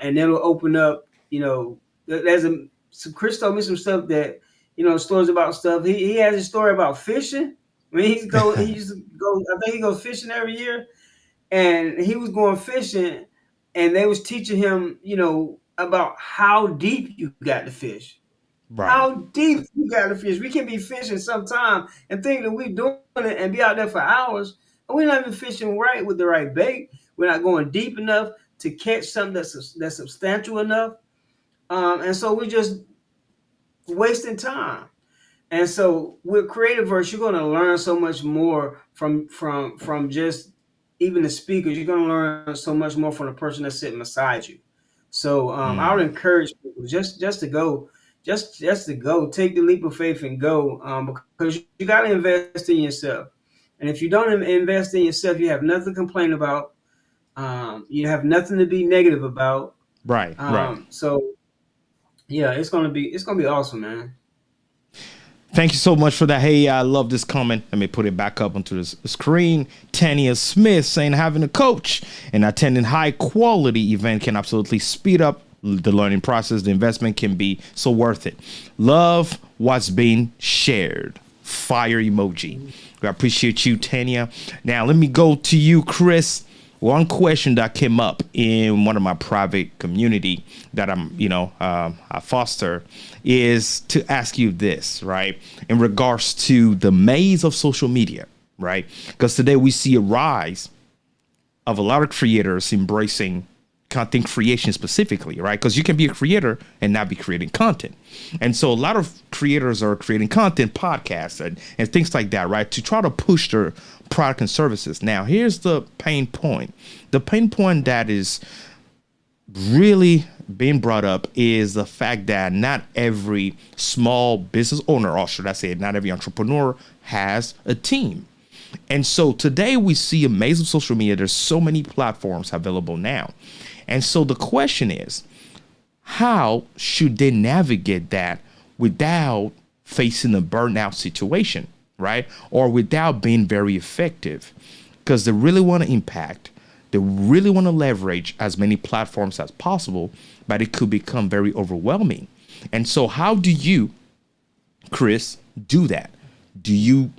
and it'll open up. Chris told me some stuff that stories about stuff. He has a story about fishing. I mean, he used to go. I think he goes fishing every year, and he was going fishing, and they was teaching him, about how deep you got to fish. Right. How deep you got to fish. We can be fishing sometime and think that we doing it and be out there for hours, and we're not even fishing right with the right bait. We're not going deep enough to catch something that's substantial enough, and so we're just wasting time. And so with CreativeVERSE, you're going to learn so much more from just even the speakers. You're going to learn so much more from the person that's sitting beside you. So I would encourage people just to go, just to go, take the leap of faith and go, because you got to invest in yourself. And if you don't invest in yourself, you have nothing to complain about. You have nothing to be negative about. Right. Right. So yeah, it's gonna be awesome, man. Thank you so much for that. Hey, I love this comment. Let me put it back up onto the screen. Tanya Smith saying having a coach and attending high quality event can absolutely speed up the learning process. The investment can be so worth it. Love what's being shared. Fire emoji. I appreciate you, Tanya. Now let me go to you, Chris. one question that came up in one of my private community that I foster is to ask you this, right? In regards to the maze of social media, right? Because today we see a rise of a lot of creators embracing content creation specifically, right? Because you can be a creator and not be creating content. And so a lot of creators are creating content, podcasts and things like that, right? To try to push their product and services. Now, here's the pain point. The pain point that is really being brought up is the fact that not every small business owner, or should I say not every entrepreneur, has a team. And so today we see a maze of social media. There's so many platforms available now. And so the question is, how should they navigate that without facing a burnout situation, right? Or without being very effective? Because they really want to impact, they really want to leverage as many platforms as possible, but it could become very overwhelming. And so how do you, Chris, do that? Do you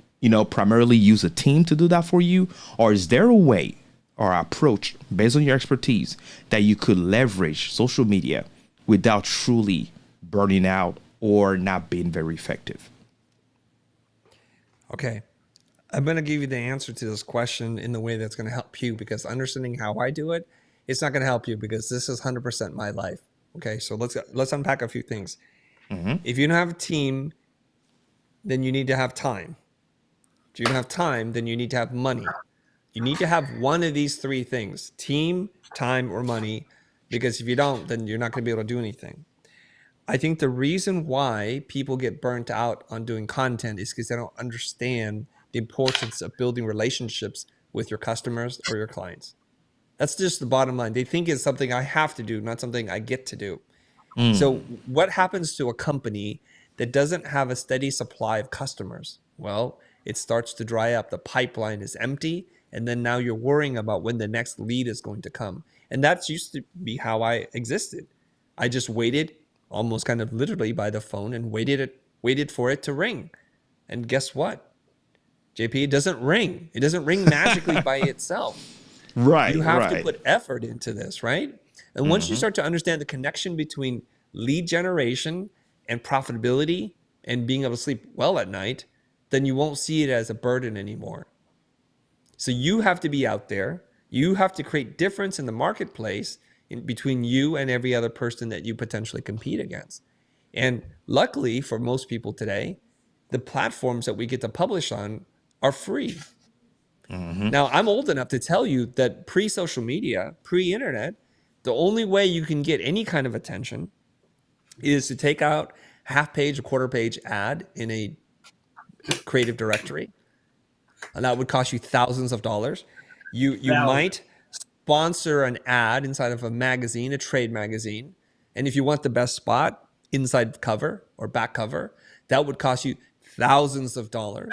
primarily use a team to do that for you? Or is there a way or approach based on your expertise that you could leverage social media without truly burning out or not being very effective? Okay. I'm going to give you the answer to this question in the way that's going to help you, because understanding how I do it, it's not going to help you because this is 100% my life. Okay. So let's unpack a few things. Mm-hmm. If you don't have a team, then you need to have time. If you don't have time, then you need to have money. You need to have one of these three things: team, time, or money. Because if you don't, then you're not going to be able to do anything. I think the reason why people get burnt out on doing content is because they don't understand the importance of building relationships with your customers or your clients. That's just the bottom line. They think it's something I have to do, not something I get to do. So what happens to a company that doesn't have a steady supply of customers? Well, it starts to dry up. The pipeline is empty. And then now you're worrying about when the next lead is going to come. And that's used to be how I existed. I just waited almost kind of literally by the phone and waited for it to ring. And guess what? JP, it doesn't ring. It doesn't ring magically by itself. Right. You have to put effort into this, right? And once you start to understand the connection between lead generation and profitability and being able to sleep well at night, then you won't see it as a burden anymore. So you have to be out there. You have to create difference in the marketplace between you and every other person that you potentially compete against. And luckily for most people today, the platforms that we get to publish on are free. Mm-hmm. Now, I'm old enough to tell you that pre-social media, pre-internet, the only way you can get any kind of attention is to take out half-page, a quarter-page ad in a creative directory. And that would cost you thousands of dollars. You might sponsor an ad inside of a magazine, a trade magazine. And if you want the best spot inside cover or back cover, that would cost you thousands of dollars.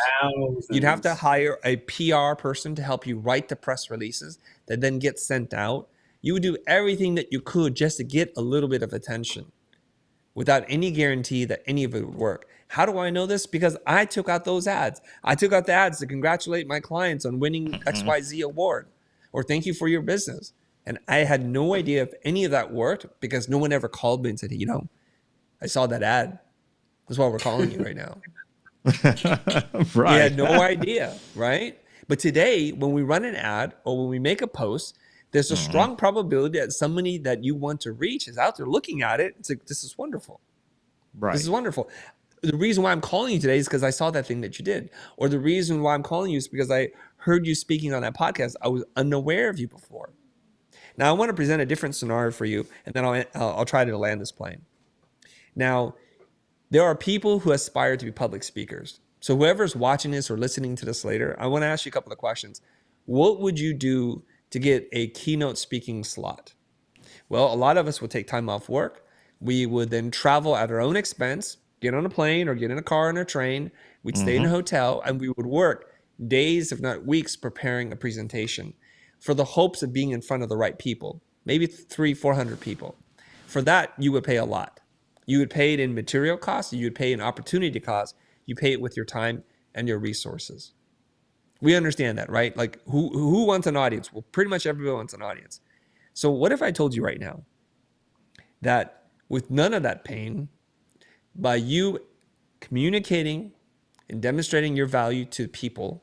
You'd have to hire a PR person to help you write the press releases that then get sent out. You would do everything that you could just to get a little bit of attention without any guarantee that any of it would work. How do I know this? Because I took out those ads. I took out the ads to congratulate my clients on winning XYZ award or thank you for your business. And I had no idea if any of that worked because no one ever called me and said, I saw that ad. That's why we're calling you right now. Right. We had no idea, right? But today, when we run an ad or when we make a post, there's a strong probability that somebody that you want to reach is out there looking at it. It's like, this is wonderful. Right. This is wonderful. The reason why I'm calling you today is because I saw that thing that you did. Or the reason why I'm calling you is because I heard you speaking on that podcast. I was unaware of you before. Now, I want to present a different scenario for you, and then I'll try to land this plane. Now, there are people who aspire to be public speakers. So whoever's watching this or listening to this later, I want to ask you a couple of questions. What would you do to get a keynote speaking slot? Well, a lot of us would take time off work. We would then travel at our own expense, get on a plane or get in a car or a train. We'd stay in a hotel and we would work days, if not weeks, preparing a presentation for the hopes of being in front of the right people, maybe 300-400 people. For that, you would pay a lot. You would pay it in material costs. You would pay in opportunity costs. You pay it with your time and your resources. We understand that, right? Like who wants an audience? Well, pretty much everyone wants an audience. So what if I told you right now that with none of that pain, by you communicating and demonstrating your value to people,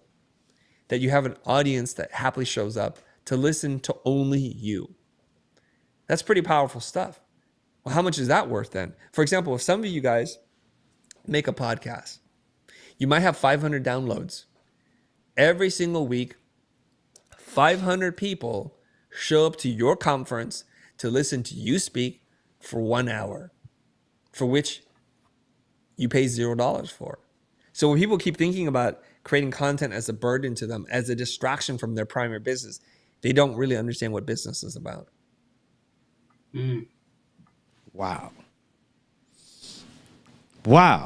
that you have an audience that happily shows up to listen to only you? That's pretty powerful stuff. Well, how much is that worth then? For example, if some of you guys make a podcast, you might have 500 downloads. Every single week, 500 people show up to your conference to listen to you speak for 1 hour, for which you pay $0 for. So when people keep thinking about creating content as a burden to them, as a distraction from their primary business, they don't really understand what business is about. Wow. Wow.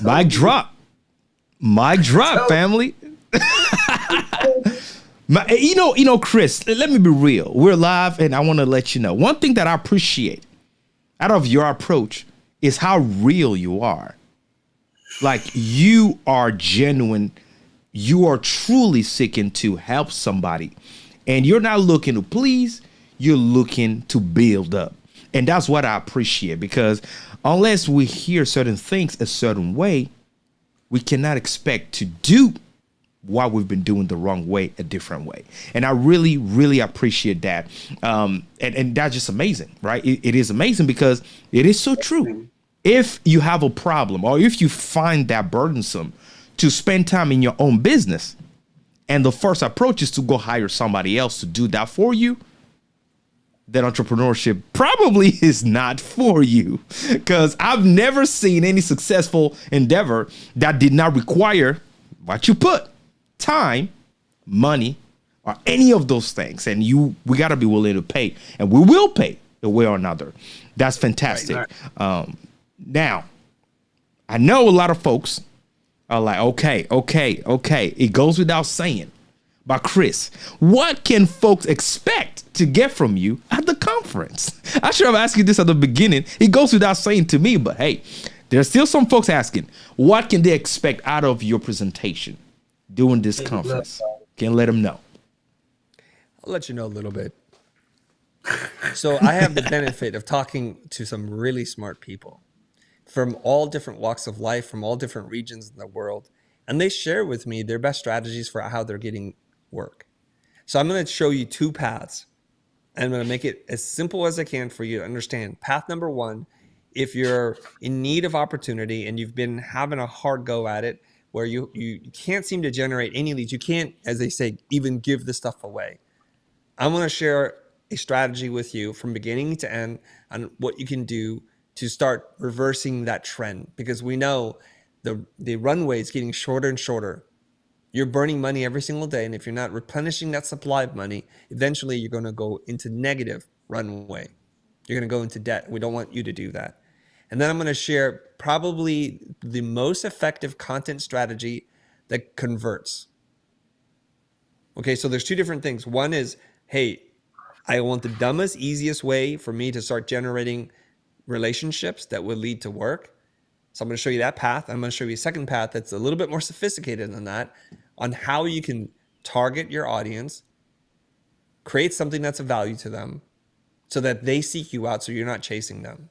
Mic drop. Mic drop, family. You know, Chris, let me be real. We're live, and I want to let you know. One thing that I appreciate out of your approach is how real you are. Like, you are genuine. You are truly seeking to help somebody. And you're not looking to please. You're looking to build up. And that's what I appreciate, because unless we hear certain things a certain way, we cannot expect to do what we've been doing the wrong way a different way. And I really, really appreciate that. And that's just amazing, right? It is amazing because it is so true. If you have a problem, or if you find that burdensome to spend time in your own business, and the first approach is to go hire somebody else to do that for you, then entrepreneurship probably is not for you. Because I've never seen any successful endeavor that did not require what you put: time, money, or any of those things. And we got to be willing to pay, and we will pay a way or another. That's fantastic. Right. Now, I know a lot of folks are like, okay. It goes without saying. But Chris, what can folks expect to get from you at the conference? I should have asked you this at the beginning. It goes without saying to me, but hey, there's still some folks asking, what can they expect out of your presentation during this conference? Can let them know. I'll let you know a little bit. So I have the benefit of talking to some really smart people from all different walks of life, from all different regions in the world. And they share with me their best strategies for how they're getting work. So I'm going to show you two paths. I'm going to make it as simple as I can for you to understand. Path number one, if you're in need of opportunity and you've been having a hard go at it, where you can't seem to generate any leads, you can't, as they say, even give the stuff away. I'm going to share a strategy with you from beginning to end on what you can do to start reversing that trend, because we know the runway is getting shorter and shorter. You're burning money every single day, and if you're not replenishing that supply of money, eventually you're going to go into negative runway. You're going to go into debt. We don't want you to do that. And then I'm going to share probably the most effective content strategy that converts. Okay, so there's two different things. One is, hey, I want the dumbest, easiest way for me to start generating relationships that will lead to work. So I'm going to show you that path. I'm going to show you a second path that's a little bit more sophisticated than that, on how you can target your audience, create something that's of value to them so that they seek you out, so you're not chasing them.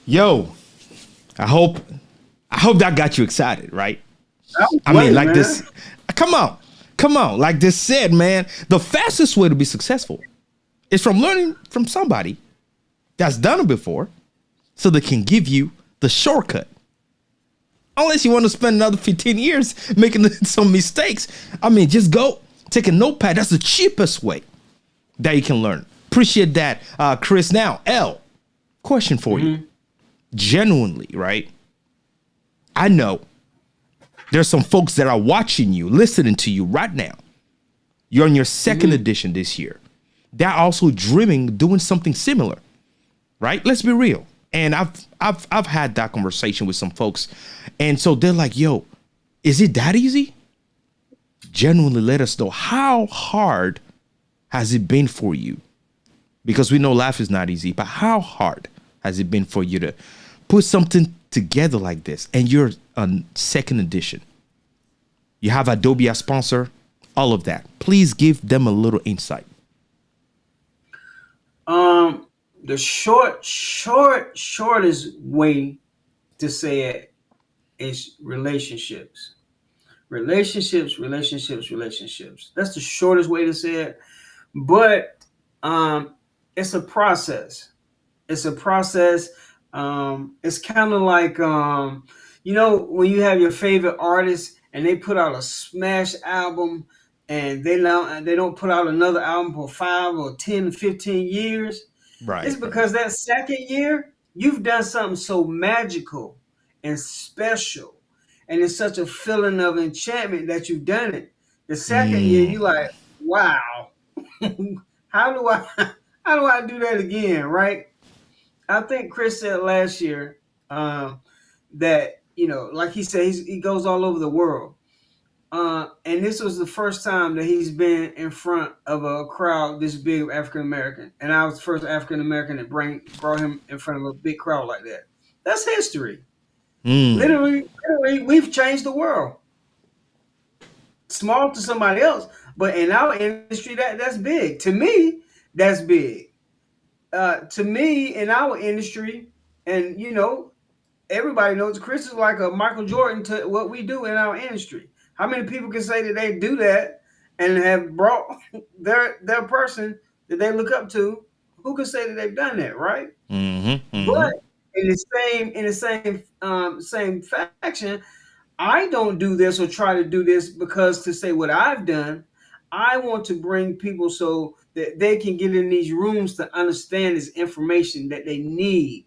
Yo, I hope that got you excited, right? I mean, like this. Come on. Like this said, man, the fastest way to be successful is from learning from somebody that's done it before, so they can give you the shortcut. Unless you want to spend another 15 years making some mistakes. I mean, just go take a notepad. That's the cheapest way that you can learn. Appreciate that, Chris. Now, L, question for you. Genuinely, right? I know there's some folks that are watching you, listening to you right now. You're on your second edition this year. They're also dreaming, doing something similar, right? Let's be real. And I've had that conversation with some folks. And so they're like, yo, is it that easy? Genuinely let us know, how hard has it been for you? Because we know life is not easy, but how hard has it been for you to put something together like this, and you're on second edition. You have Adobe as sponsor, all of that. Please give them a little insight. The shortest way to say it is relationships. Relationships. That's the shortest way to say it. But it's a process. It's a process. It's kind of like when you have your favorite artist and they put out a smash album and they don't put out another album for 5 or 10, 15 years. Right. It's because that second year you've done something so magical and special, and it's such a feeling of enchantment that you've done it. The second year you're like, wow, how do I do that again, right? I think Chris said last year that, like he said, he goes all over the world. And this was the first time that he's been in front of a crowd this big of African American. And I was the first African American that brought him in front of a big crowd like that. That's history. Literally, we've changed the world. Small to somebody else, but in our industry, that's big. To me, that's big. To me, in our industry, and everybody knows Chris is like a Michael Jordan to what we do in our industry. How many people can say that they do that and have brought their person that they look up to? Who can say that they've done that, right? But in the same faction, I don't do this or try to do this because to say what I've done. I want to bring people so that they can get in these rooms to understand this information that they need.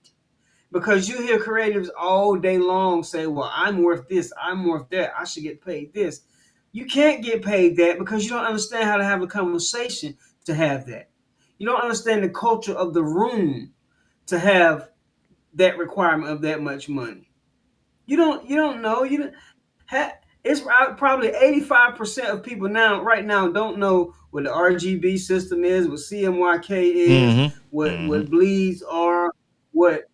Because you hear creatives all day long say, well, I'm worth this, I'm worth that, I should get paid this. You can't get paid that because you don't understand how to have a conversation to have that. You don't understand the culture of the room to have that requirement of that much money. You don't know. It's probably 85% of people right now don't know what the RGB system is, what CMYK is, what bleeds are, what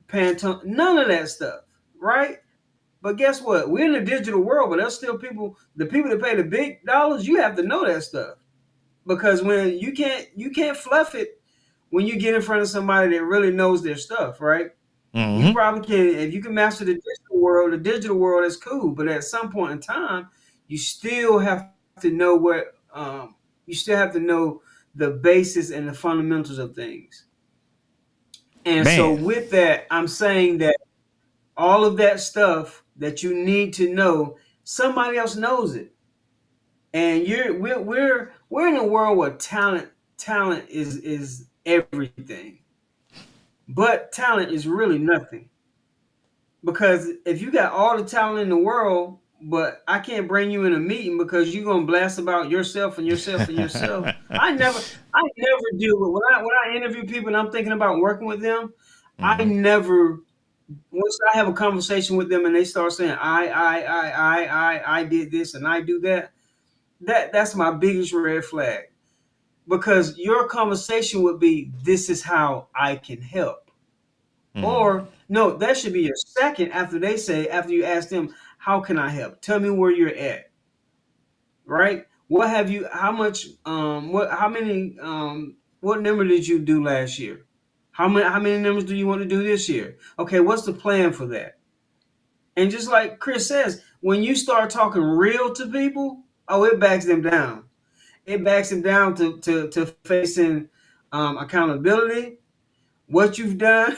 Pantone, none of that stuff, right? But guess what? We're in a digital world, but there's still the people that pay the big dollars, you have to know that stuff. Because when you can't fluff it when you get in front of somebody that really knows their stuff, right? You probably can, if you can master the digital world is cool, but at some point in time, you still have to know the basis and the fundamentals of things. And so with that, I'm saying that all of that stuff that you need to know, somebody else knows it. And we're in a world where talent is everything. But talent is really nothing. Because if you got all the talent in the world, but I can't bring you in a meeting because you're gonna blast about yourself and yourself and yourself. I never deal with when I interview people and I'm thinking about working with them. I never, once I have a conversation with them and they start saying I did this and I do that, that's my biggest red flag. Because your conversation would be, this is how I can help. Or no, that should be your second after you ask them, how can I help? Tell me where you're at. Right? What number did you do last year? How many numbers do you want to do this year? Okay, what's the plan for that? And just like Chris says, when you start talking real to people, it backs them down. It backs them down to facing accountability, what you've done,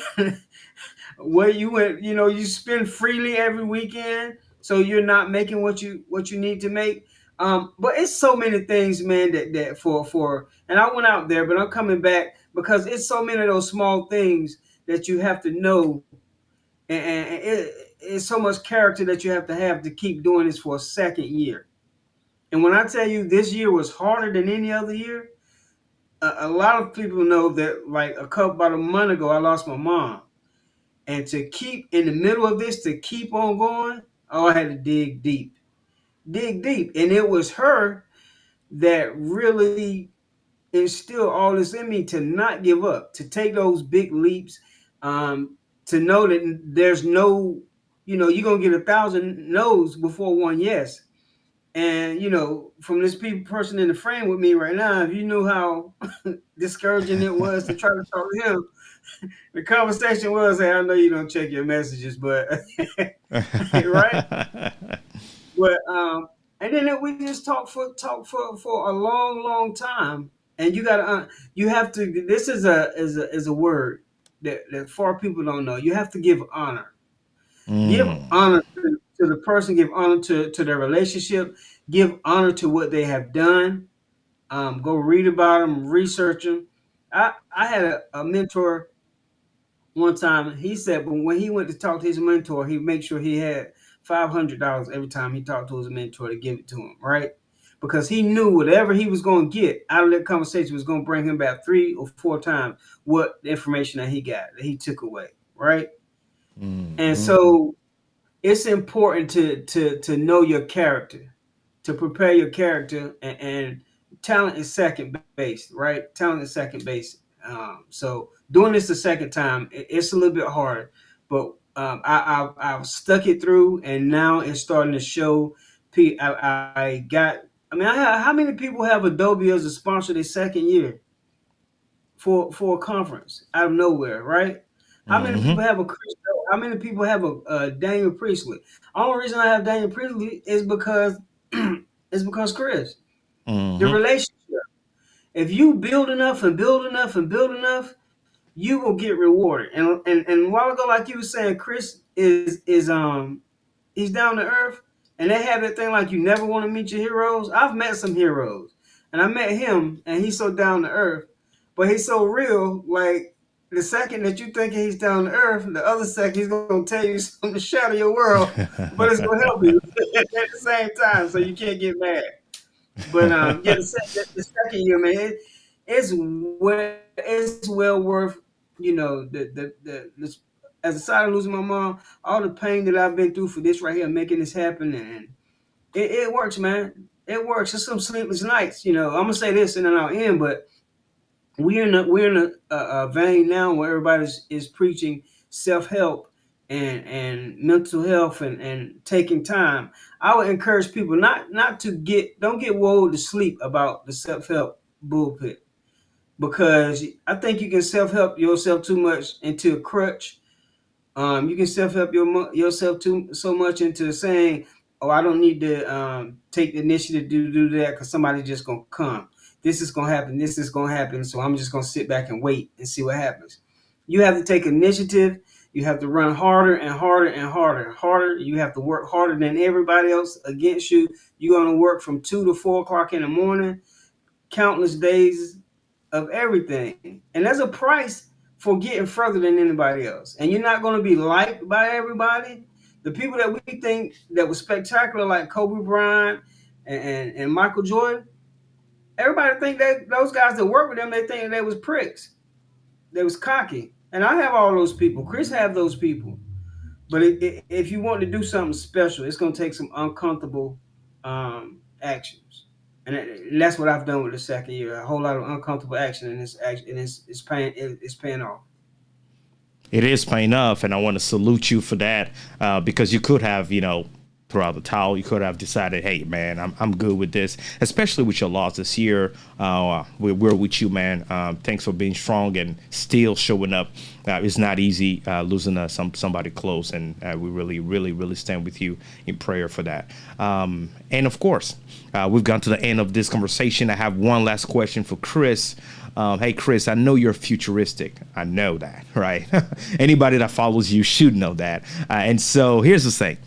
where you went, you spend freely every weekend, so you're not making what you need to make. But it's so many things, man, that for and I went out there, but I'm coming back because it's so many of those small things that you have to know, and it's so much character that you have to keep doing this for a second year. And when I tell you this year was harder than any other year, a lot of people know that like about a month ago, I lost my mom. And to keep in the middle of this, to keep on going, I had to dig deep. And it was her that really instilled all this in me to not give up, to take those big leaps, to know that there's no, you're going to get 1,000 no's before one yes. And, from this person in the frame with me right now, if you knew how discouraging it was to try to talk to him, the conversation was, hey, I know you don't check your messages, but right. But and then we just talk for a long, long time. And you have to. This is a word that far people don't know. You have to give honor. Give honor to the person. Give honor to their relationship. Give honor to what they have done. Go read about them, research them. I had a mentor one time. He said, but when he went to talk to his mentor, he'd make sure he had $500 every time he talked to his mentor to give it to him, right? Because he knew whatever he was going to get out of that conversation was going to bring him back 3 or 4 times what the information that he took away, right? And so it's important to know your character, to prepare your character, and talent is second base, right? Talent is second base. So doing this the second time, it's a little bit harder, but I've stuck it through, and now it's starting to show. How many people have Adobe as a sponsor their second year for a conference out of nowhere, right? How many people have a Chris? How many people have a Daniel Priestley? The only reason I have Daniel Priestley is because Chris. The relationship. If you build enough and build enough and build enough, you will get rewarded. And a while ago, like you were saying, Chris is he's down to earth, and they have that thing like you never want to meet your heroes. I've met some heroes, and I met him, and he's so down to earth, but he's so real. Like the second that you think he's down to earth, the other second he's gonna tell you something to shatter your world, but it's gonna help you at the same time, so you can't get mad. But the second year, man, it's well worth, the as a side of losing my mom, all the pain that I've been through for this right here, making this happen, and it works, man. It works. It's some sleepless nights, I'm gonna say this and then I'll end, but we're in a vein now where everybody is preaching self-help and mental health and taking time. I would encourage people not to don't get woe to sleep about the self-help bullshit, because I think you can self-help yourself too much into a crutch. You can self-help yourself so much into saying, oh, I don't need to take the initiative to do that because somebody's just gonna come. This is gonna happen. This is gonna happen. So I'm just gonna sit back and wait and see what happens. You have to take initiative. You have to run harder and harder and harder. You have to work harder than everybody else against you. You're going to work from 2 to 4 o'clock in the morning, countless days of everything. And there's a price for getting further than anybody else. And you're not going to be liked by everybody. The people that we think that was spectacular, like Kobe Bryant and Michael Jordan, everybody think that those guys that work with them, they think they was pricks. They was cocky. And I have all those people. Chris have those people. But if you want to do something special, it's going to take some uncomfortable actions. And that's what I've done with the second year. A whole lot of uncomfortable action, and it's paying off. It is paying off, and I want to salute you for that, because you could have, throw out the towel. You could have decided, hey, man, I'm good with this, especially with your loss this year. We're with you, man. Thanks for being strong and still showing up. It's not easy losing somebody close, and we really, really, really stand with you in prayer for that. And of course, we've gone to the end of this conversation. I have one last question for Chris. Hey, Chris, I know you're futuristic. I know that, right? Anybody that follows you should know that. And so here's the thing.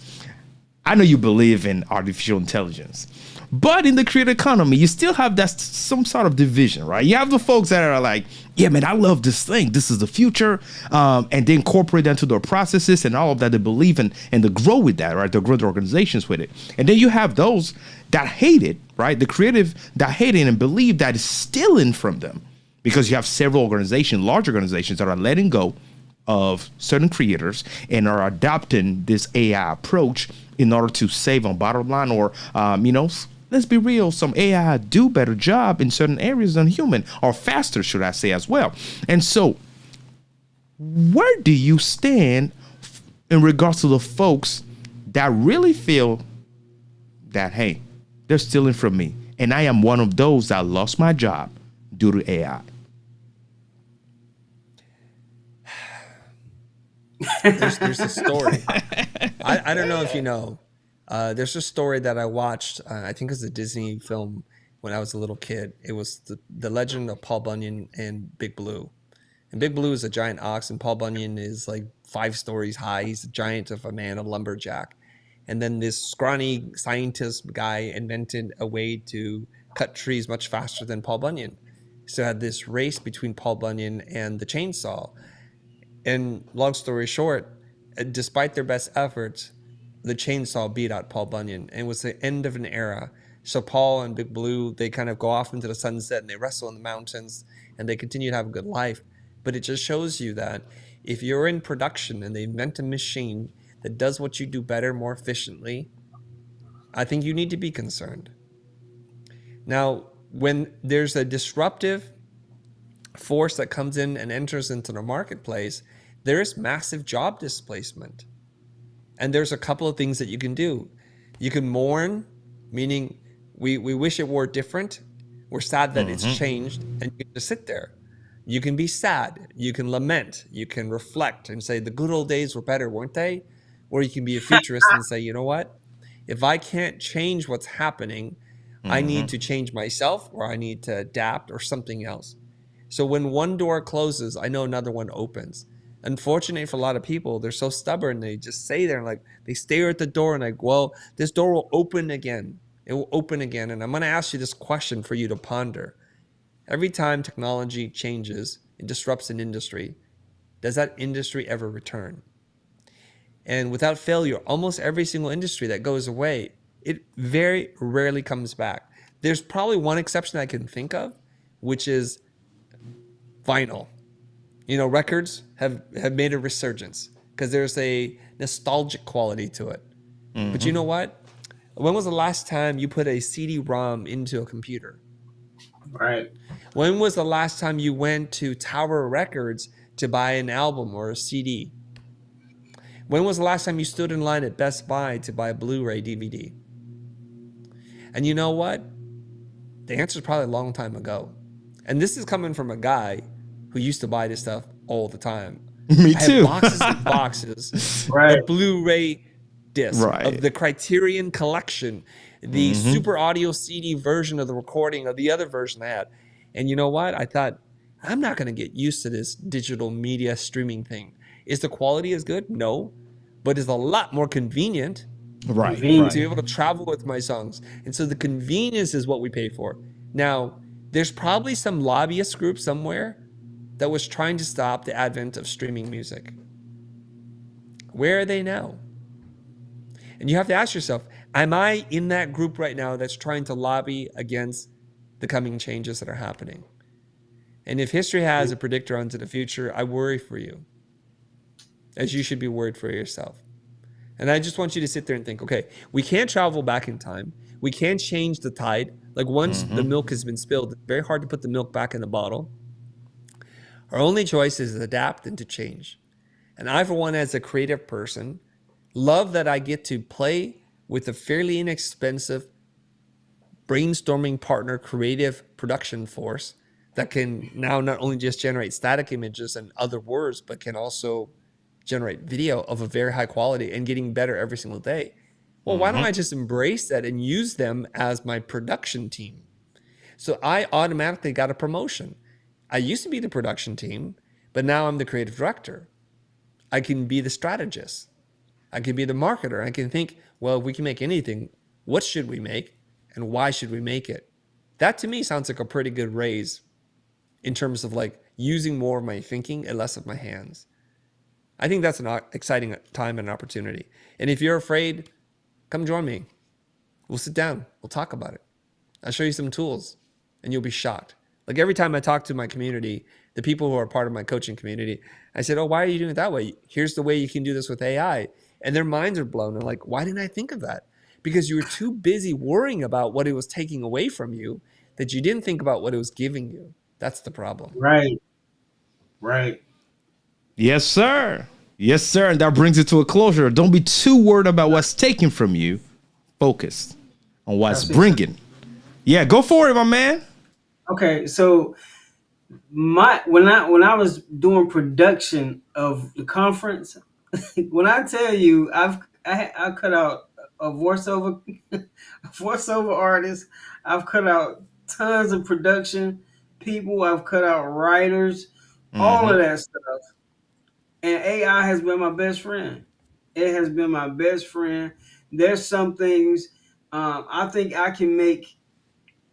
I know you believe in artificial intelligence, but in the creator economy, you still have some sort of division, right? You have the folks that are like, yeah, man, I love this thing. This is the future. And they incorporate that into their processes and all of that. They believe in and they grow with that, right? They grow their organizations with it. And then you have those that hate it, right? The creative that hate it and believe that is stealing from them, because you have several organizations, large organizations, that are letting go of certain creators and are adopting this AI approach in order to save on bottom line, or, let's be real, some AI do better job in certain areas than human, or faster, should I say, as well. And so where do you stand in regards to the folks that really feel that, hey, they're stealing from me, and I am one of those that lost my job due to AI? There's a story. I don't know if you know. There's a story that I watched. I think it was a Disney film when I was a little kid. It was the legend of Paul Bunyan and Big Blue. And Big Blue is a giant ox, and Paul Bunyan is like 5 stories high. He's a giant of a man, a lumberjack. And then this scrawny scientist guy invented a way to cut trees much faster than Paul Bunyan. So I had this race between Paul Bunyan and the chainsaw. And long story short, despite their best efforts, the chainsaw beat out Paul Bunyan, and it was the end of an era. So Paul and Big Blue, they kind of go off into the sunset and they wrestle in the mountains and they continue to have a good life. But it just shows you that if you're in production and they invent a machine that does what you do better, more efficiently, I think you need to be concerned. Now, when there's a disruptive force that comes in and enters into the marketplace, there is massive job displacement. And there's a couple of things that you can do. You can mourn, meaning we wish it were different. We're sad that it's changed, and you can just sit there. You can be sad. You can lament. You can reflect and say the good old days were better, weren't they? Or you can be a futurist and say, you know what? If I can't change what's happening, I need to change myself, or I need to adapt, or something else. So when one door closes, I know another one opens. Unfortunately for a lot of people, they're so stubborn. They just stay there and like they stare at the door and like, well, this door will open again. It will open again. And I'm going to ask you this question for you to ponder. Every time technology changes and disrupts an industry, does that industry ever return? And without failure, almost every single industry that goes away, it very rarely comes back. There's probably one exception I can think of, which is vinyl. You know, records have made a resurgence because there's a nostalgic quality to it. But you know what? When was the last time you put a CD-ROM into a computer? Right. When was the last time you went to Tower Records to buy an album or a CD? When was the last time you stood in line at Best Buy to buy a Blu-ray DVD? And you know what? The answer is probably a long time ago. And this is coming from a guy who used to buy this stuff all the time. Me I too. have boxes and boxes Right. of Blu-ray discs of the Criterion collection, the Super Audio CD version of the recording of the other version I had. And you know what? I thought, I'm not going to get used to this digital media streaming thing. Is the quality as good? No. But it's a lot more convenient. Right. To be able to travel with my songs. And so the convenience is what we pay for. Now, there's probably some lobbyist group somewhere that was trying to stop the advent of streaming music. Where are they now? And you have to ask yourself, am I in that group right now that's trying to lobby against the coming changes that are happening? And if history has a predictor onto the future, I worry for you, as you should be worried for yourself. And I just want you to sit there and think, okay, we can't travel back in time. We can't change the tide. Like once the milk has been spilled, it's very hard to put the milk back in the bottle. Our only choice is to adapt and to change. And I, for one, as a creative person, love that I get to play with a fairly inexpensive brainstorming partner creative production force that can now not only just generate static images and other words, but can also generate video of a very high quality and getting better every single day. Well, why don't I just embrace that and use them as my production team? So I automatically got a promotion. I used to be the production team, but now I'm the creative director. I can be the strategist. I can be the marketer. I can think, well, if we can make anything, what should we make and why should we make it? That to me sounds like a pretty good raise in terms of like using more of my thinking and less of my hands. I think that's an exciting time and opportunity. And if you're afraid, come join me. We'll sit down. We'll talk about it. I'll show you some tools and you'll be shocked. Like every time I talk to my community, the people who are part of my coaching community, I said, oh, why are you doing it that way? Here's the way you can do this with AI. And their minds are blown. They're like, why didn't I think of that? Because you were too busy worrying about what it was taking away from you that you didn't think about what it was giving you. That's the problem. Right. Right. Yes, sir. Yes, sir. And that brings it to a closure. Don't be too worried about what's taken from you. Focus on what's bringing. Yeah, go for it, my man. Okay, so when I was doing production of the conference, when I tell you I cut out a voiceover voiceover artist, I've cut out tons of production people, I've cut out writers, all of that stuff. And AI has been my best friend. It has been my best friend. There's some things I think I can make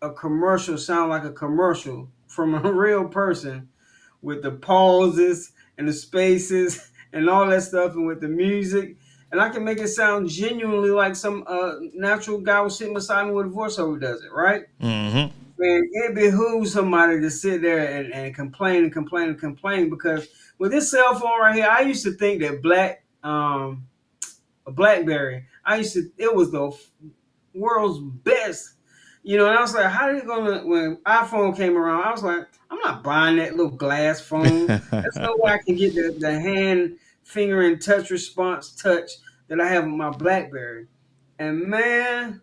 a commercial sound like a commercial from a real person with the pauses and the spaces and all that stuff and with the music. And I can make it sound genuinely like some natural guy was sitting beside me with a voiceover does it, right? Mm-hmm. And it behooves somebody to sit there and complain and complain and complain, because with this cell phone right here, I used to think that a BlackBerry, it was the world's best. And I was like, how are you gonna, when iPhone came around, I was like, I'm not buying that little glass phone. There's no way I can get the hand, finger, and touch response touch that I have with my BlackBerry. And man,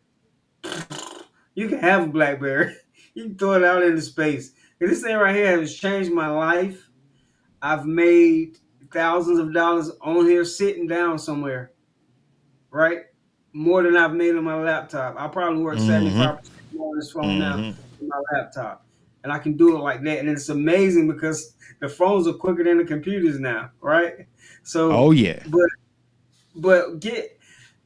you can have a BlackBerry. You can throw it out into space. And this thing right here has changed my life. I've made thousands of dollars on here sitting down somewhere, right? More than I've made on my laptop. I probably work 75% more on this phone now than my laptop. And I can do it like that. And it's amazing because the phones are quicker than the computers now, right? So,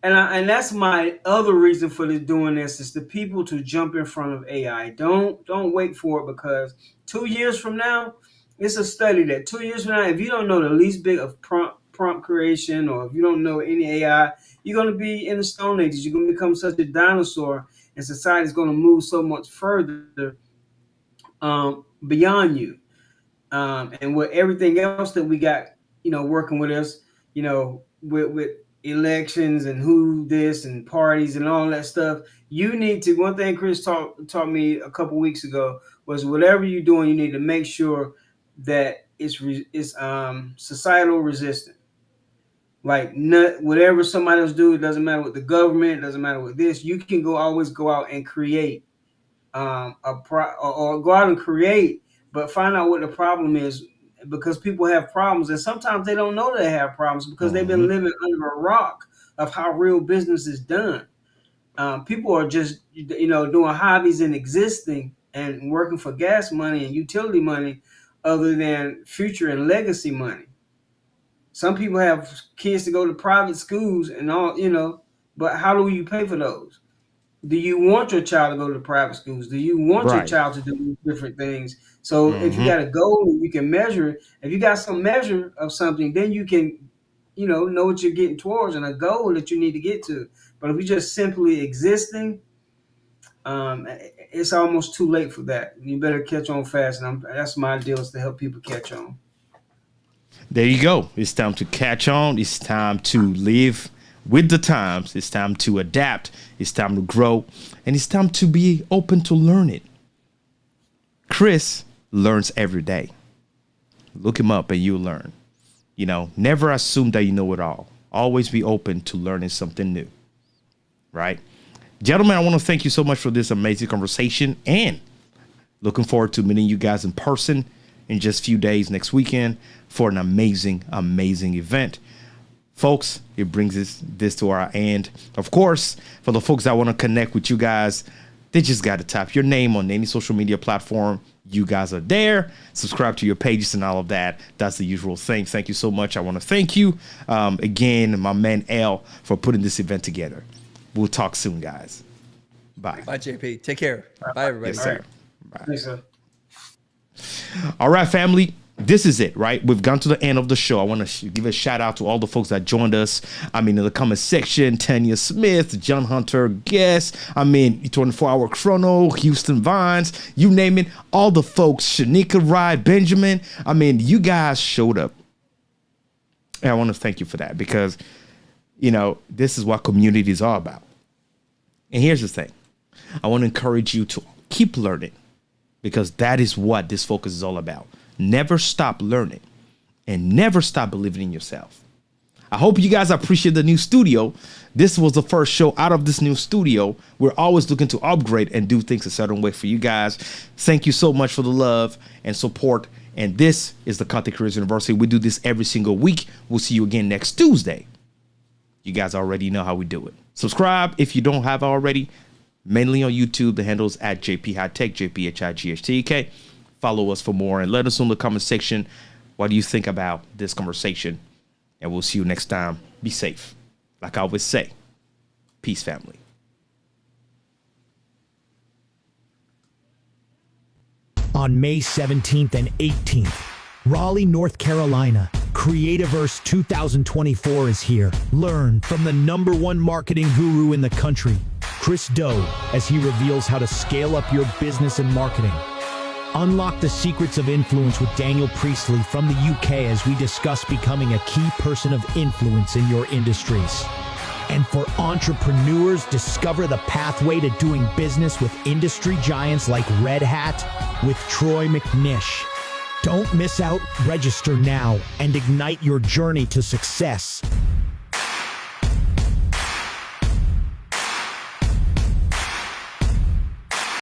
and that's my other reason for doing this is the people to jump in front of AI. Don't wait for it, because 2 years from now, it's a study that 2 years from now, if you don't know the least bit of prompt creation, or if you don't know any AI, you're going to be in the Stone Ages. You're going to become such a dinosaur, and society is going to move so much further beyond you. And with everything else that we got, working with us, with elections and who this and parties and all that stuff, you need to, one thing Chris taught me a couple weeks ago was, whatever you're doing, you need to make sure that it's societal resistant. Like, whatever somebody else do, it doesn't matter what the government, it doesn't matter what this, you can always go out and create or go out and create, but find out what the problem is, because people have problems, and sometimes they don't know they have problems because they've been living under a rock of how real business is done. People are just, doing hobbies and existing and working for gas money and utility money other than future and legacy money. Some people have kids to go to private schools and all, but how do you pay for those? Do you want your child to go to private schools? Do you want your child to do different things? So if you got a goal, you can measure it. If you got some measure of something, then you can, know what you're getting towards and a goal that you need to get to. But if you're just simply existing, it's almost too late for that. You better catch on fast. And that's my deal, is to help people catch on. There you go. It's time to catch on. It's time to live with the times. It's time to adapt. It's time to grow. And it's time to be open to learning. Chris learns every day. Look him up and you'll learn. Never assume that you know it all. Always be open to learning something new. Right? Gentlemen, I want to thank you so much for this amazing conversation, and looking forward to meeting you guys in person in just a few days next weekend for an amazing, amazing event. Folks, it brings this to our end. Of course, for the folks that want to connect with you guys, they just got to type your name on any social media platform. You guys are there. Subscribe to your pages and all of that. That's the usual thing. Thank you so much. I want to thank you again, my man L, for putting this event together. We'll talk soon, guys. Bye. Bye, JP. Take care. Bye, everybody. Yes, sir. Bye. Thanks, sir. All right, family. This is it, right? We've gone to the end of the show. I want to give a shout out to all the folks that joined us. In the comment section, Tanya Smith, John Hunter, Guest, 24-Hour Chrono, Houston Vines, you name it. All the folks, Shanika Ride, Benjamin. You guys showed up. And I want to thank you for that, because, this is what community is all about. And here's the thing. I want to encourage you to keep learning, because that is what this focus is all about. Never stop learning. and never stop believing in yourself. I hope you guys appreciate the new studio. This was the first show out of this new studio. We're always looking to upgrade and do things a certain way for you guys. Thank you so much for the love and support. And this is the Content Creators University. We do this every single week. We'll see you again next Tuesday. You guys already know how we do it. Subscribe if you don't have already. Mainly on YouTube. The handle is at JP Hightech, JPHIGHTK. Follow us for more and let us know in the comment section what do you think about this conversation. And we'll see you next time. Be safe. Like I always say, peace, family. On May 17th and 18th, Raleigh, North Carolina, CreativeVERSE 2024 is here. Learn from the #1 marketing guru in the country, Chris Do, as he reveals how to scale up your business and marketing. Unlock the secrets of influence with Daniel Priestley from the UK as we discuss becoming a key person of influence in your industries. And for entrepreneurs, discover the pathway to doing business with industry giants like Red Hat with Troy McNish. Don't miss out. Register now and ignite your journey to success.